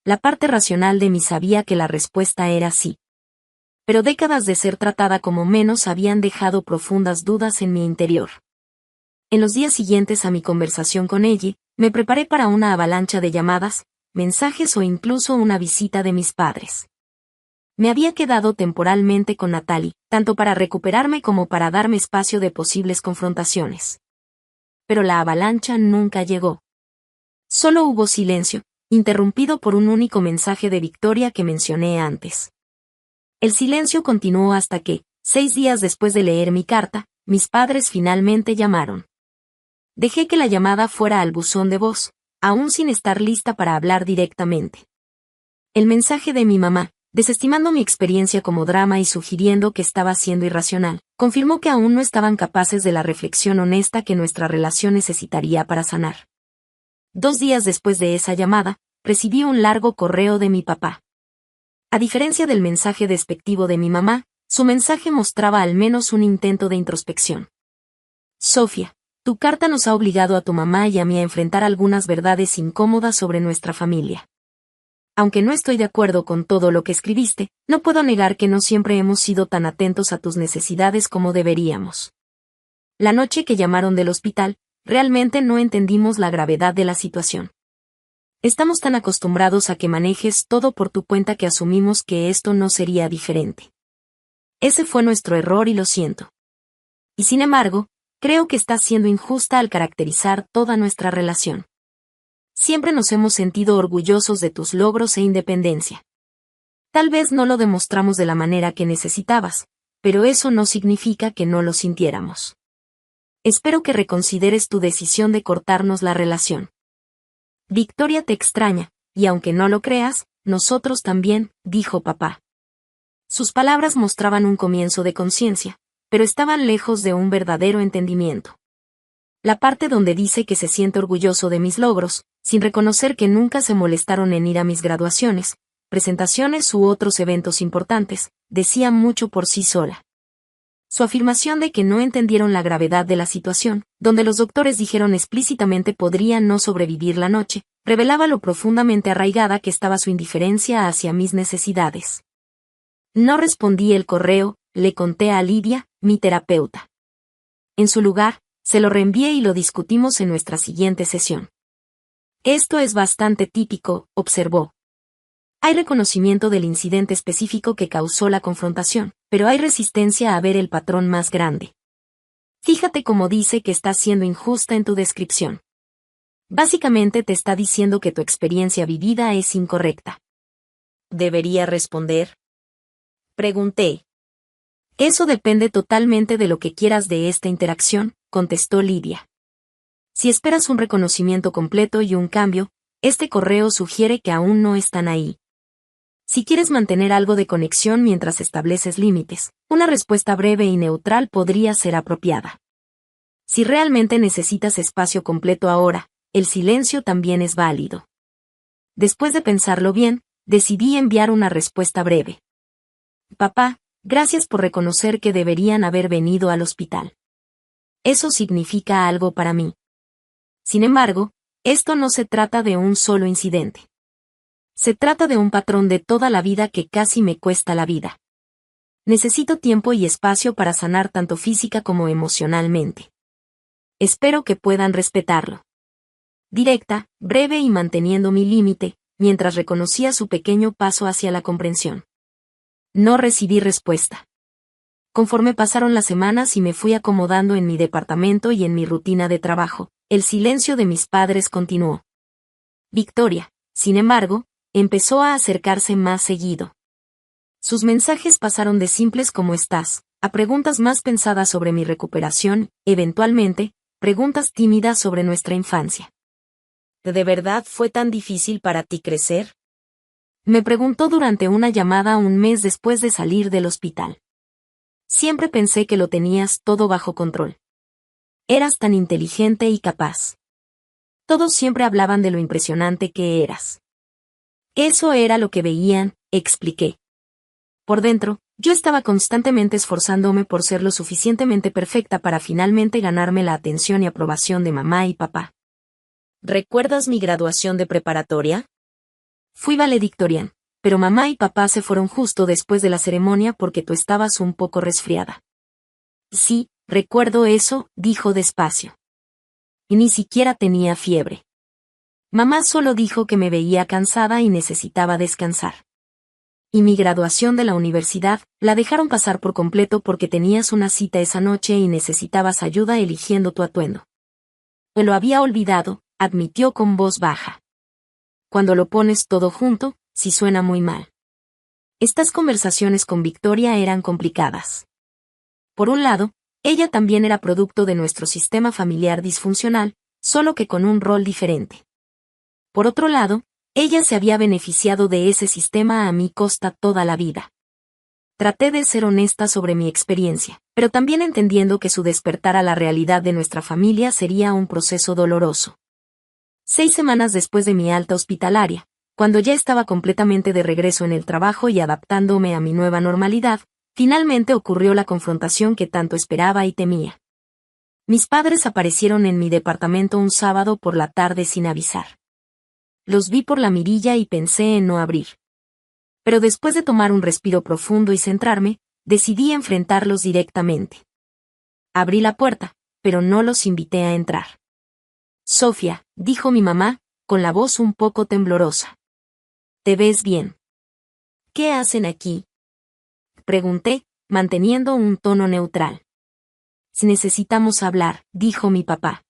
La parte racional de mí sabía que la respuesta era sí. Pero décadas de ser tratada como menos habían dejado profundas dudas en mi interior. En los días siguientes a mi conversación con ella, me preparé para una avalancha de llamadas, mensajes o incluso una visita de mis padres. Me había quedado temporalmente con Natalie, tanto para recuperarme como para darme espacio de posibles confrontaciones. Pero la avalancha nunca llegó. Solo hubo silencio, interrumpido por un único mensaje de Victoria que mencioné antes. El silencio continuó hasta que, 6 días después de leer mi carta, mis padres finalmente llamaron. Dejé que la llamada fuera al buzón de voz, aún sin estar lista para hablar directamente. El mensaje de mi mamá, desestimando mi experiencia como drama y sugiriendo que estaba siendo irracional, confirmó que aún no estaban capaces de la reflexión honesta que nuestra relación necesitaría para sanar. 2 días después de esa llamada, recibí un largo correo de mi papá. A diferencia del mensaje despectivo de mi mamá, su mensaje mostraba al menos un intento de introspección. Sofía, tu carta nos ha obligado a tu mamá y a mí a enfrentar algunas verdades incómodas sobre nuestra familia. Aunque no estoy de acuerdo con todo lo que escribiste, no puedo negar que no siempre hemos sido tan atentos a tus necesidades como deberíamos. La noche que llamaron del hospital, realmente no entendimos la gravedad de la situación. Estamos tan acostumbrados a que manejes todo por tu cuenta que asumimos que esto no sería diferente. Ese fue nuestro error y lo siento. Y sin embargo, creo que estás siendo injusta al caracterizar toda nuestra relación. Siempre nos hemos sentido orgullosos de tus logros e independencia. Tal vez no lo demostramos de la manera que necesitabas, pero eso no significa que no lo sintiéramos. Espero que reconsideres tu decisión de cortarnos la relación. Victoria te extraña, y aunque no lo creas, nosotros también, dijo papá. Sus palabras mostraban un comienzo de conciencia, pero estaban lejos de un verdadero entendimiento. La parte donde dice que se siente orgulloso de mis logros, sin reconocer que nunca se molestaron en ir a mis graduaciones, presentaciones u otros eventos importantes, decía mucho por sí sola. Su afirmación de que no entendieron la gravedad de la situación, donde los doctores dijeron explícitamente podría no sobrevivir la noche, revelaba lo profundamente arraigada que estaba su indiferencia hacia mis necesidades. No respondí el correo, le conté a Lidia, mi terapeuta. En su lugar, se lo reenvié y lo discutimos en nuestra siguiente sesión. Esto es bastante típico, observó. Hay reconocimiento del incidente específico que causó la confrontación, pero hay resistencia a ver el patrón más grande. Fíjate cómo dice que estás siendo injusta en tu descripción. Básicamente te está diciendo que tu experiencia vivida es incorrecta. ¿Debería responder? Pregunté. Eso depende totalmente de lo que quieras de esta interacción, contestó Lidia. Si esperas un reconocimiento completo y un cambio, este correo sugiere que aún no están ahí. Si quieres mantener algo de conexión mientras estableces límites, una respuesta breve y neutral podría ser apropiada. Si realmente necesitas espacio completo ahora, el silencio también es válido. Después de pensarlo bien, decidí enviar una respuesta breve. Papá, gracias por reconocer que deberían haber venido al hospital. Eso significa algo para mí. Sin embargo, esto no se trata de un solo incidente. Se trata de un patrón de toda la vida que casi me cuesta la vida. Necesito tiempo y espacio para sanar tanto física como emocionalmente. Espero que puedan respetarlo. Directa, breve y manteniendo mi límite, mientras reconocía su pequeño paso hacia la comprensión. No recibí respuesta. Conforme pasaron las semanas y me fui acomodando en mi departamento y en mi rutina de trabajo, el silencio de mis padres continuó. Victoria, sin embargo, empezó a acercarse más seguido. Sus mensajes pasaron de simples ¿cómo estás?, a preguntas más pensadas sobre mi recuperación, eventualmente, preguntas tímidas sobre nuestra infancia. ¿De verdad fue tan difícil para ti crecer? Me preguntó durante una llamada un mes después de salir del hospital. Siempre pensé que lo tenías todo bajo control. Eras tan inteligente y capaz. Todos siempre hablaban de lo impresionante que eras. Eso era lo que veían, expliqué. Por dentro, yo estaba constantemente esforzándome por ser lo suficientemente perfecta para finalmente ganarme la atención y aprobación de mamá y papá. ¿Recuerdas mi graduación de preparatoria? Fui valedictorian, pero mamá y papá se fueron justo después de la ceremonia porque tú estabas un poco resfriada. Sí, recuerdo eso, dijo despacio. Y ni siquiera tenía fiebre. Mamá solo dijo que me veía cansada y necesitaba descansar. Y mi graduación de la universidad, la dejaron pasar por completo porque tenías una cita esa noche y necesitabas ayuda eligiendo tu atuendo. Me lo había olvidado, admitió con voz baja. Cuando lo pones todo junto, sí suena muy mal. Estas conversaciones con Victoria eran complicadas. Por un lado, ella también era producto de nuestro sistema familiar disfuncional, solo que con un rol diferente. Por otro lado, ella se había beneficiado de ese sistema a mi costa toda la vida. Traté de ser honesta sobre mi experiencia, pero también entendiendo que su despertar a la realidad de nuestra familia sería un proceso doloroso. 6 semanas después de mi alta hospitalaria, cuando ya estaba completamente de regreso en el trabajo y adaptándome a mi nueva normalidad, finalmente ocurrió la confrontación que tanto esperaba y temía. Mis padres aparecieron en mi departamento un sábado por la tarde sin avisar. Los vi por la mirilla y pensé en no abrir. Pero después de tomar un respiro profundo y centrarme, decidí enfrentarlos directamente. Abrí la puerta, pero no los invité a entrar. Sofía, dijo mi mamá, con la voz un poco temblorosa. ¿Te ves bien? ¿Qué hacen aquí? Pregunté, manteniendo un tono neutral. Si necesitamos hablar, dijo mi papá.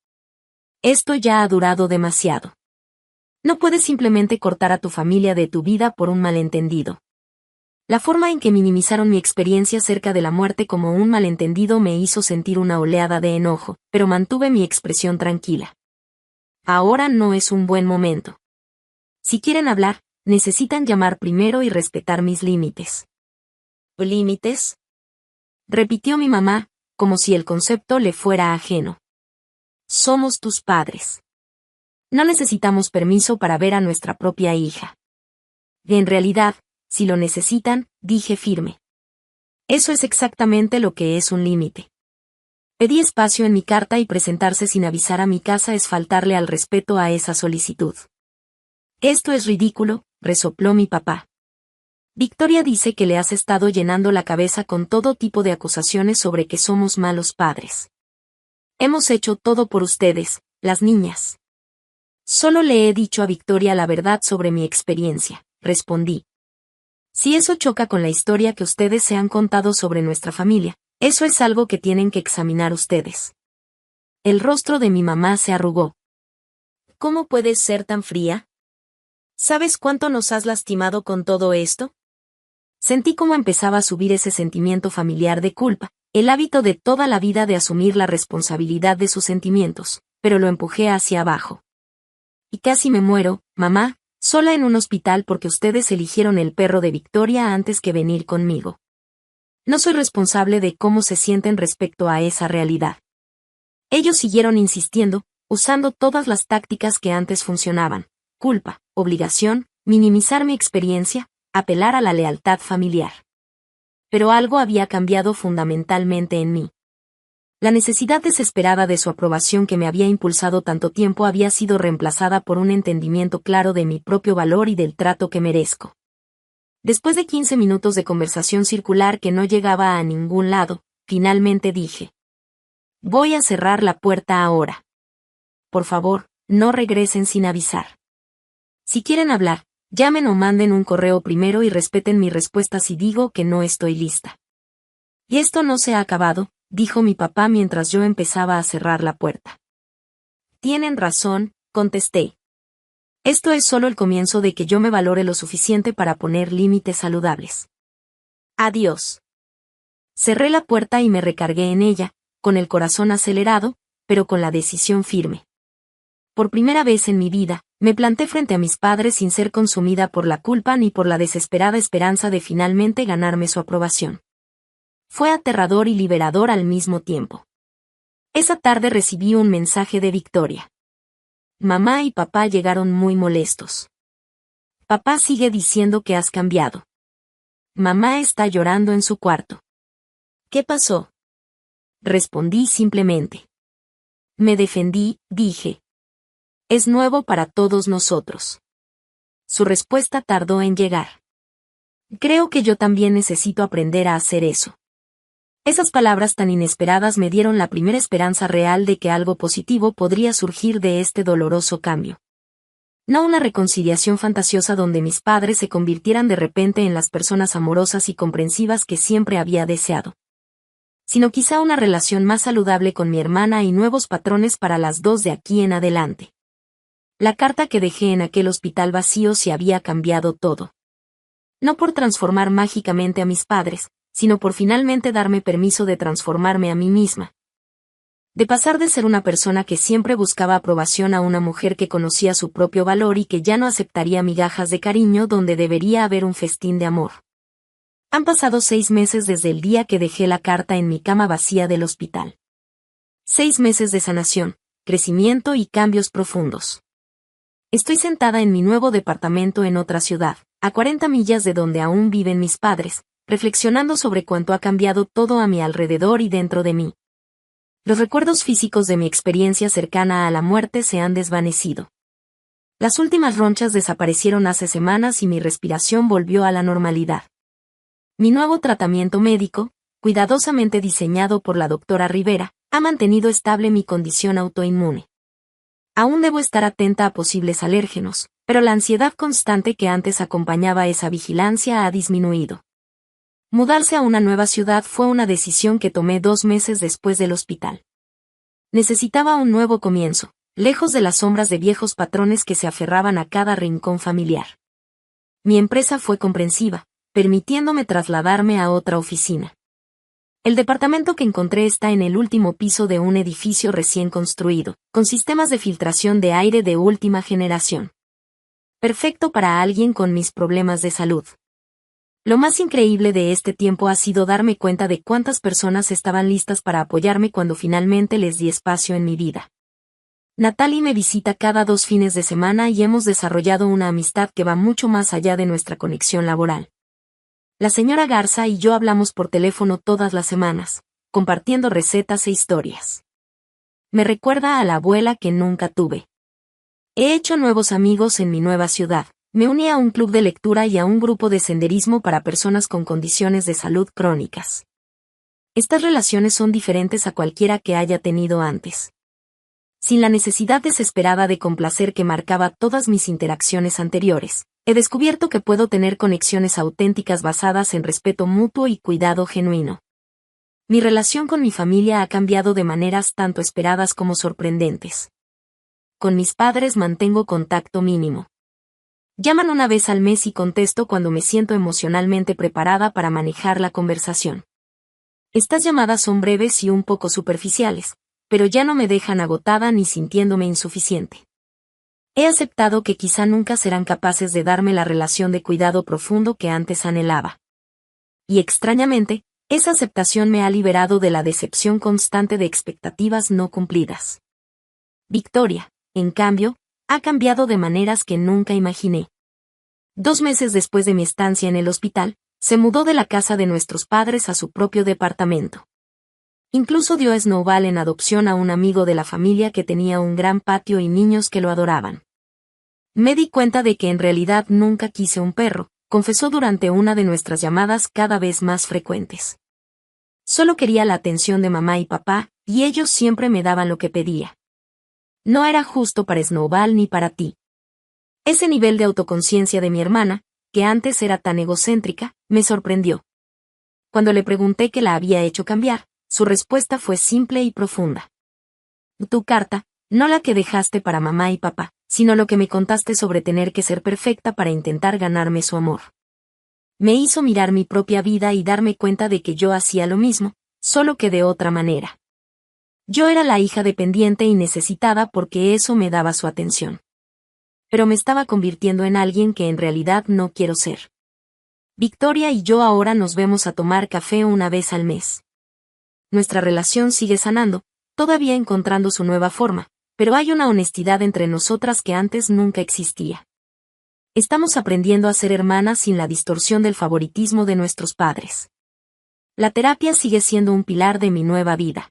Esto ya ha durado demasiado. No puedes simplemente cortar a tu familia de tu vida por un malentendido. La forma en que minimizaron mi experiencia cerca de la muerte como un malentendido me hizo sentir una oleada de enojo, pero mantuve mi expresión tranquila. Ahora no es un buen momento. Si quieren hablar, necesitan llamar primero y respetar mis límites. ¿Límites? Repitió mi mamá, como si el concepto le fuera ajeno. Somos tus padres. No necesitamos permiso para ver a nuestra propia hija. Y en realidad, si lo necesitan, dije firme. Eso es exactamente lo que es un límite. Pedí espacio en mi carta y presentarse sin avisar a mi casa es faltarle al respeto a esa solicitud. Esto es ridículo, resopló mi papá. Victoria dice que le has estado llenando la cabeza con todo tipo de acusaciones sobre que somos malos padres. Hemos hecho todo por ustedes, las niñas. Solo le he dicho a Victoria la verdad sobre mi experiencia, respondí. Si eso choca con la historia que ustedes se han contado sobre nuestra familia, eso es algo que tienen que examinar ustedes. El rostro de mi mamá se arrugó. ¿Cómo puedes ser tan fría? ¿Sabes cuánto nos has lastimado con todo esto? Sentí cómo empezaba a subir ese sentimiento familiar de culpa, el hábito de toda la vida de asumir la responsabilidad de sus sentimientos, pero lo empujé hacia abajo. Y casi me muero, mamá, sola en un hospital porque ustedes eligieron el perro de Victoria antes que venir conmigo. No soy responsable de cómo se sienten respecto a esa realidad. Ellos siguieron insistiendo, usando todas las tácticas que antes funcionaban, culpa, obligación, minimizar mi experiencia, apelar a la lealtad familiar. Pero algo había cambiado fundamentalmente en mí. La necesidad desesperada de su aprobación que me había impulsado tanto tiempo había sido reemplazada por un entendimiento claro de mi propio valor y del trato que merezco. Después de 15 minutos de conversación circular que no llegaba a ningún lado, finalmente dije: voy a cerrar la puerta ahora. Por favor, no regresen sin avisar. Si quieren hablar, llamen o manden un correo primero y respeten mi respuesta si digo que no estoy lista. Y esto no se ha acabado, dijo mi papá mientras yo empezaba a cerrar la puerta. Tienen razón, contesté. Esto es solo el comienzo de que yo me valore lo suficiente para poner límites saludables. Adiós. Cerré la puerta y me recargué en ella, con el corazón acelerado, pero con la decisión firme. Por primera vez en mi vida, me planté frente a mis padres sin ser consumida por la culpa ni por la desesperada esperanza de finalmente ganarme su aprobación. Fue aterrador y liberador al mismo tiempo. Esa tarde recibí un mensaje de Victoria. Mamá y papá llegaron muy molestos. Papá sigue diciendo que has cambiado. Mamá está llorando en su cuarto. ¿Qué pasó? Respondí simplemente. Me defendí, dije. Es nuevo para todos nosotros. Su respuesta tardó en llegar. Creo que yo también necesito aprender a hacer eso. Esas palabras tan inesperadas me dieron la primera esperanza real de que algo positivo podría surgir de este doloroso cambio. No una reconciliación fantasiosa donde mis padres se convirtieran de repente en las personas amorosas y comprensivas que siempre había deseado, sino quizá una relación más saludable con mi hermana y nuevos patrones para las dos de aquí en adelante. La carta que dejé en aquel hospital vacío se había cambiado todo. No por transformar mágicamente a mis padres, sino por finalmente darme permiso de transformarme a mí misma. De pasar de ser una persona que siempre buscaba aprobación a una mujer que conocía su propio valor y que ya no aceptaría migajas de cariño donde debería haber un festín de amor. Han pasado 6 meses desde el día que dejé la carta en mi cama vacía del hospital. 6 meses de sanación, crecimiento y cambios profundos. Estoy sentada en mi nuevo departamento en otra ciudad, a 40 millas de donde aún viven mis padres, reflexionando sobre cuánto ha cambiado todo a mi alrededor y dentro de mí. Los recuerdos físicos de mi experiencia cercana a la muerte se han desvanecido. Las últimas ronchas desaparecieron hace semanas y mi respiración volvió a la normalidad. Mi nuevo tratamiento médico, cuidadosamente diseñado por la doctora Rivera, ha mantenido estable mi condición autoinmune. Aún debo estar atenta a posibles alérgenos, pero la ansiedad constante que antes acompañaba esa vigilancia ha disminuido. Mudarse a una nueva ciudad fue una decisión que tomé 2 meses después del hospital. Necesitaba un nuevo comienzo, lejos de las sombras de viejos patrones que se aferraban a cada rincón familiar. Mi empresa fue comprensiva, permitiéndome trasladarme a otra oficina. El departamento que encontré está en el último piso de un edificio recién construido, con sistemas de filtración de aire de última generación. Perfecto para alguien con mis problemas de salud. Lo más increíble de este tiempo ha sido darme cuenta de cuántas personas estaban listas para apoyarme cuando finalmente les di espacio en mi vida. Natalie me visita cada 2 fines de semana y hemos desarrollado una amistad que va mucho más allá de nuestra conexión laboral. La señora Garza y yo hablamos por teléfono todas las semanas, compartiendo recetas e historias. Me recuerda a la abuela que nunca tuve. He hecho nuevos amigos en mi nueva ciudad. Me uní a un club de lectura y a un grupo de senderismo para personas con condiciones de salud crónicas. Estas relaciones son diferentes a cualquiera que haya tenido antes. Sin la necesidad desesperada de complacer que marcaba todas mis interacciones anteriores, he descubierto que puedo tener conexiones auténticas basadas en respeto mutuo y cuidado genuino. Mi relación con mi familia ha cambiado de maneras tanto esperadas como sorprendentes. Con mis padres mantengo contacto mínimo. Llaman una vez al mes y contesto cuando me siento emocionalmente preparada para manejar la conversación. Estas llamadas son breves y un poco superficiales, pero ya no me dejan agotada ni sintiéndome insuficiente. He aceptado que quizá nunca serán capaces de darme la relación de cuidado profundo que antes anhelaba. Y extrañamente, esa aceptación me ha liberado de la decepción constante de expectativas no cumplidas. Victoria, en cambio, ha cambiado de maneras que nunca imaginé. 2 meses después de mi estancia en el hospital, se mudó de la casa de nuestros padres a su propio departamento. Incluso dio a Snowball en adopción a un amigo de la familia que tenía un gran patio y niños que lo adoraban. Me di cuenta de que en realidad nunca quise un perro, confesó durante una de nuestras llamadas cada vez más frecuentes. Solo quería la atención de mamá y papá, y ellos siempre me daban lo que pedía. No era justo para Snowball ni para ti. Ese nivel de autoconciencia de mi hermana, que antes era tan egocéntrica, me sorprendió. Cuando le pregunté qué la había hecho cambiar, su respuesta fue simple y profunda. Tu carta, no la que dejaste para mamá y papá, sino lo que me contaste sobre tener que ser perfecta para intentar ganarme su amor. Me hizo mirar mi propia vida y darme cuenta de que yo hacía lo mismo, solo que de otra manera. Yo era la hija dependiente y necesitada porque eso me daba su atención. Pero me estaba convirtiendo en alguien que en realidad no quiero ser. Victoria y yo ahora nos vemos a tomar café una vez al mes. Nuestra relación sigue sanando, todavía encontrando su nueva forma, pero hay una honestidad entre nosotras que antes nunca existía. Estamos aprendiendo a ser hermanas sin la distorsión del favoritismo de nuestros padres. La terapia sigue siendo un pilar de mi nueva vida.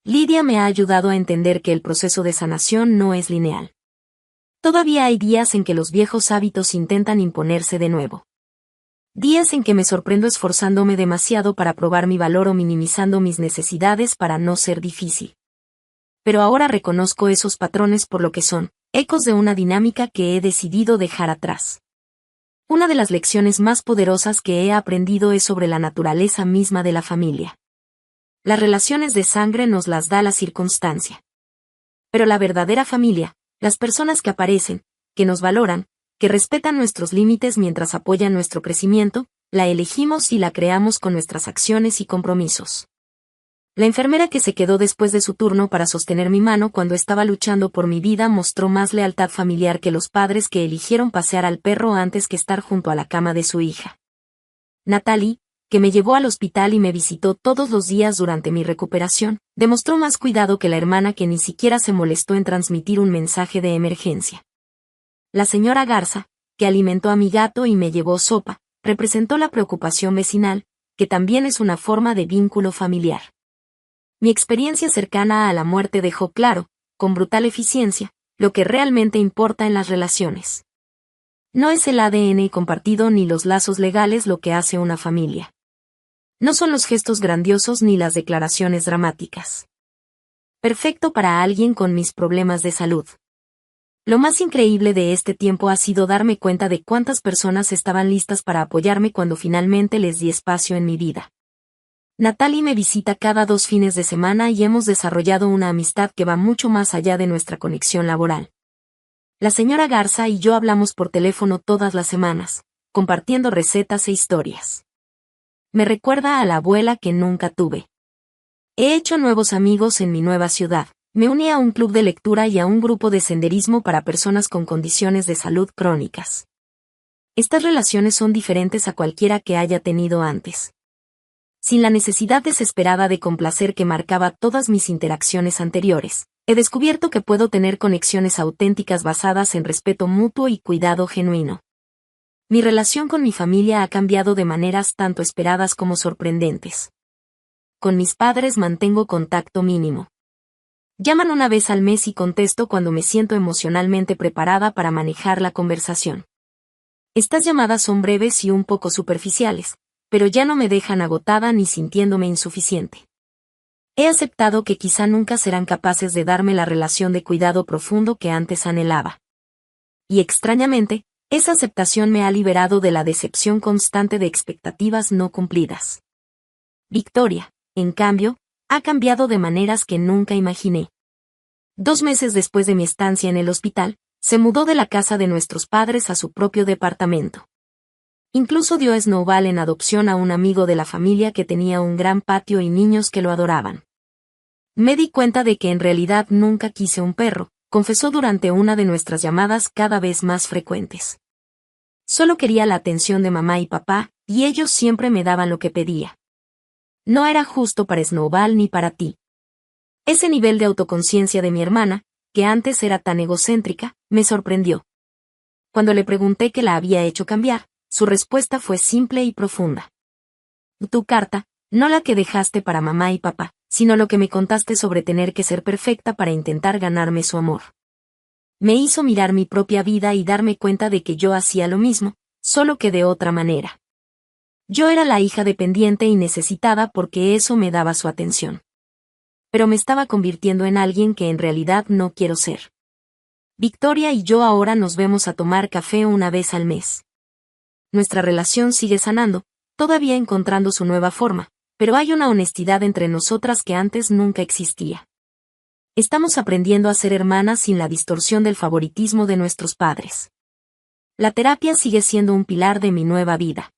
Lidia me ha ayudado a entender que el proceso de sanación no es lineal. Todavía hay días en que los viejos hábitos intentan imponerse de nuevo. Días en que me sorprendo esforzándome demasiado para probar mi valor o minimizando mis necesidades para no ser difícil. Pero ahora reconozco esos patrones por lo que son, ecos de una dinámica que he decidido dejar atrás. Una de las lecciones más poderosas que he aprendido es sobre la naturaleza misma de la familia. Las relaciones de sangre nos las da la circunstancia. Pero la verdadera familia, las personas que aparecen, que nos valoran, que respetan nuestros límites mientras apoyan nuestro crecimiento, la elegimos y la creamos con nuestras acciones y compromisos. La enfermera que se quedó después de su turno para sostener mi mano cuando estaba luchando por mi vida mostró más lealtad familiar que los padres que eligieron pasear al perro antes que estar junto a la cama de su hija. Natalie, que me llevó al hospital y me visitó todos los días durante mi recuperación, demostró más cuidado que la hermana que ni siquiera se molestó en transmitir un mensaje de emergencia. La señora Garza, que alimentó a mi gato y me llevó sopa, representó la preocupación vecinal, que también es una forma de vínculo familiar. Mi experiencia cercana a la muerte dejó claro, con brutal eficiencia, lo que realmente importa en las relaciones. No es el ADN compartido ni los lazos legales lo que hace una familia. No son los gestos grandiosos ni las declaraciones dramáticas. Perfecto para alguien con mis problemas de salud. Lo más increíble de este tiempo ha sido darme cuenta de cuántas personas estaban listas para apoyarme cuando finalmente les di espacio en mi vida. Natalie me visita cada 2 fines de semana y hemos desarrollado una amistad que va mucho más allá de nuestra conexión laboral. La señora Garza y yo hablamos por teléfono todas las semanas, compartiendo recetas e historias. Me recuerda a la abuela que nunca tuve. He hecho nuevos amigos en mi nueva ciudad. Me uní a un club de lectura y a un grupo de senderismo para personas con condiciones de salud crónicas. Estas relaciones son diferentes a cualquiera que haya tenido antes. Sin la necesidad desesperada de complacer que marcaba todas mis interacciones anteriores, he descubierto que puedo tener conexiones auténticas basadas en respeto mutuo y cuidado genuino. Mi relación con mi familia ha cambiado de maneras tanto esperadas como sorprendentes. Con mis padres mantengo contacto mínimo. Llaman una vez al mes y contesto cuando me siento emocionalmente preparada para manejar la conversación. Estas llamadas son breves y un poco superficiales, pero ya no me dejan agotada ni sintiéndome insuficiente. He aceptado que quizá nunca serán capaces de darme la relación de cuidado profundo que antes anhelaba. Y extrañamente, esa aceptación me ha liberado de la decepción constante de expectativas no cumplidas. Victoria, en cambio, ha cambiado de maneras que nunca imaginé. 2 meses después de mi estancia en el hospital, se mudó de la casa de nuestros padres a su propio departamento. Incluso dio a Snowball en adopción a un amigo de la familia que tenía un gran patio y niños que lo adoraban. Me di cuenta de que en realidad nunca quise un perro, confesó durante una de nuestras llamadas cada vez más frecuentes. Solo quería la atención de mamá y papá, y ellos siempre me daban lo que pedía. No era justo para Snowball ni para ti. Ese nivel de autoconciencia de mi hermana, que antes era tan egocéntrica, me sorprendió. Cuando le pregunté qué la había hecho cambiar, su respuesta fue simple y profunda. Tu carta, no la que dejaste para mamá y papá, sino lo que me contaste sobre tener que ser perfecta para intentar ganarme su amor. Me hizo mirar mi propia vida y darme cuenta de que yo hacía lo mismo, solo que de otra manera. Yo era la hija dependiente y necesitada porque eso me daba su atención. Pero me estaba convirtiendo en alguien que en realidad no quiero ser. Victoria y yo ahora nos vemos a tomar café una vez al mes. Nuestra relación sigue sanando, todavía encontrando su nueva forma, pero hay una honestidad entre nosotras que antes nunca existía. Estamos aprendiendo a ser hermanas sin la distorsión del favoritismo de nuestros padres. La terapia sigue siendo un pilar de mi nueva vida.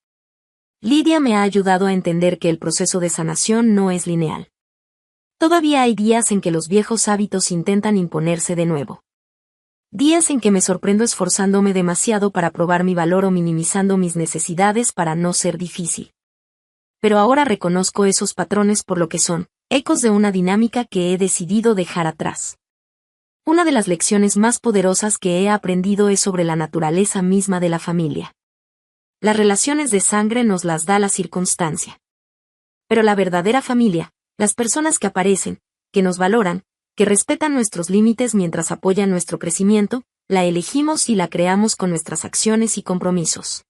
Lidia me ha ayudado a entender que el proceso de sanación no es lineal. Todavía hay días en que los viejos hábitos intentan imponerse de nuevo. Días en que me sorprendo esforzándome demasiado para probar mi valor o minimizando mis necesidades para no ser difícil. Pero ahora reconozco esos patrones por lo que son, ecos de una dinámica que he decidido dejar atrás. Una de las lecciones más poderosas que he aprendido es sobre la naturaleza misma de la familia. Las relaciones de sangre nos las da la circunstancia. Pero la verdadera familia, las personas que aparecen, que nos valoran, que respetan nuestros límites mientras apoyan nuestro crecimiento, la elegimos y la creamos con nuestras acciones y compromisos.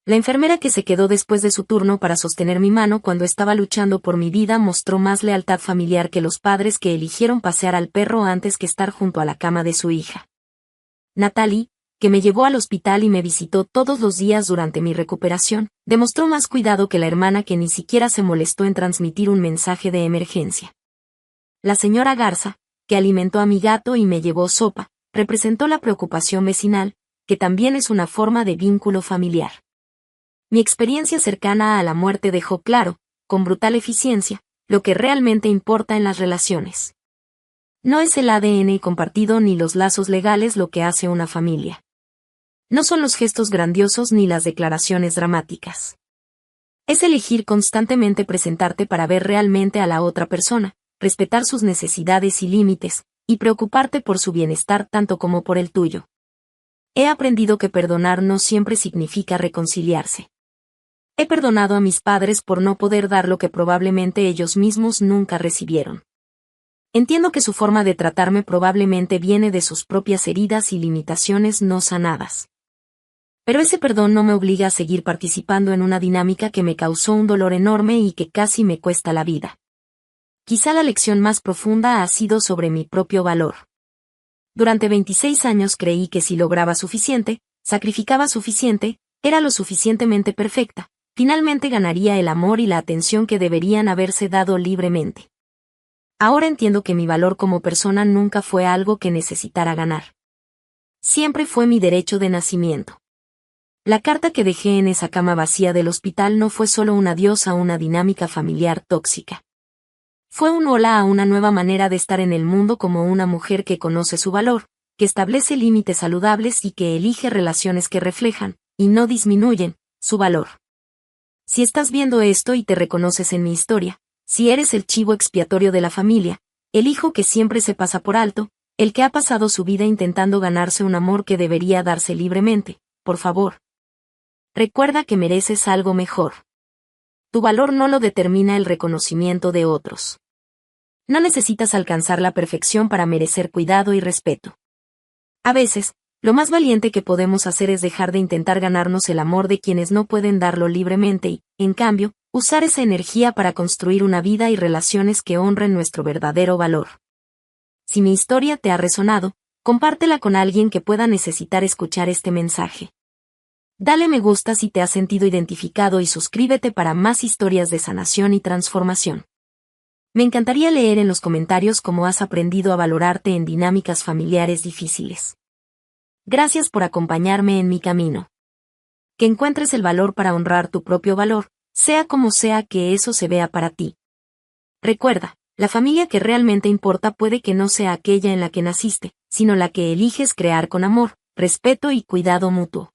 La enfermera que se quedó después de su turno para sostener mi mano cuando estaba luchando por mi vida mostró más lealtad familiar que los padres que eligieron pasear al perro antes que estar junto a la cama de su hija. Natalie, que me llevó al hospital y me visitó todos los días durante mi recuperación, demostró más cuidado que la hermana que ni siquiera se molestó en transmitir un mensaje de emergencia. La señora Garza, que alimentó a mi gato y me llevó sopa, representó la preocupación vecinal, que también es una forma de vínculo familiar. Mi experiencia cercana a la muerte dejó claro, con brutal eficiencia, lo que realmente importa en las relaciones. No es el ADN compartido ni los lazos legales lo que hace una familia. No son los gestos grandiosos ni las declaraciones dramáticas. Es elegir constantemente presentarte para ver realmente a la otra persona, respetar sus necesidades y límites, y preocuparte por su bienestar tanto como por el tuyo. He aprendido que perdonar no siempre significa reconciliarse. He perdonado a mis padres por no poder dar lo que probablemente ellos mismos nunca recibieron. Entiendo que su forma de tratarme probablemente viene de sus propias heridas y limitaciones no sanadas. Pero ese perdón no me obliga a seguir participando en una dinámica que me causó un dolor enorme y que casi me cuesta la vida. Quizá la lección más profunda ha sido sobre mi propio valor. Durante 26 años creí que si lograba suficiente, sacrificaba suficiente, era lo suficientemente perfecta, finalmente ganaría el amor y la atención que deberían haberse dado libremente. Ahora entiendo que mi valor como persona nunca fue algo que necesitara ganar. Siempre fue mi derecho de nacimiento. La carta que dejé en esa cama vacía del hospital no fue solo un adiós a una dinámica familiar tóxica. Fue un hola a una nueva manera de estar en el mundo como una mujer que conoce su valor, que establece límites saludables y que elige relaciones que reflejan, y no disminuyen, su valor. Si estás viendo esto y te reconoces en mi historia, si eres el chivo expiatorio de la familia, el hijo que siempre se pasa por alto, el que ha pasado su vida intentando ganarse un amor que debería darse libremente, por favor. Recuerda que mereces algo mejor. Tu valor no lo determina el reconocimiento de otros. No necesitas alcanzar la perfección para merecer cuidado y respeto. A veces, lo más valiente que podemos hacer es dejar de intentar ganarnos el amor de quienes no pueden darlo libremente y, en cambio, usar esa energía para construir una vida y relaciones que honren nuestro verdadero valor. Si mi historia te ha resonado, compártela con alguien que pueda necesitar escuchar este mensaje. Dale me gusta si te has sentido identificado y suscríbete para más historias de sanación y transformación. Me encantaría leer en los comentarios cómo has aprendido a valorarte en dinámicas familiares difíciles. Gracias por acompañarme en mi camino. Que encuentres el valor para honrar tu propio valor, sea como sea que eso se vea para ti. Recuerda, la familia que realmente importa puede que no sea aquella en la que naciste, sino la que eliges crear con amor, respeto y cuidado mutuo.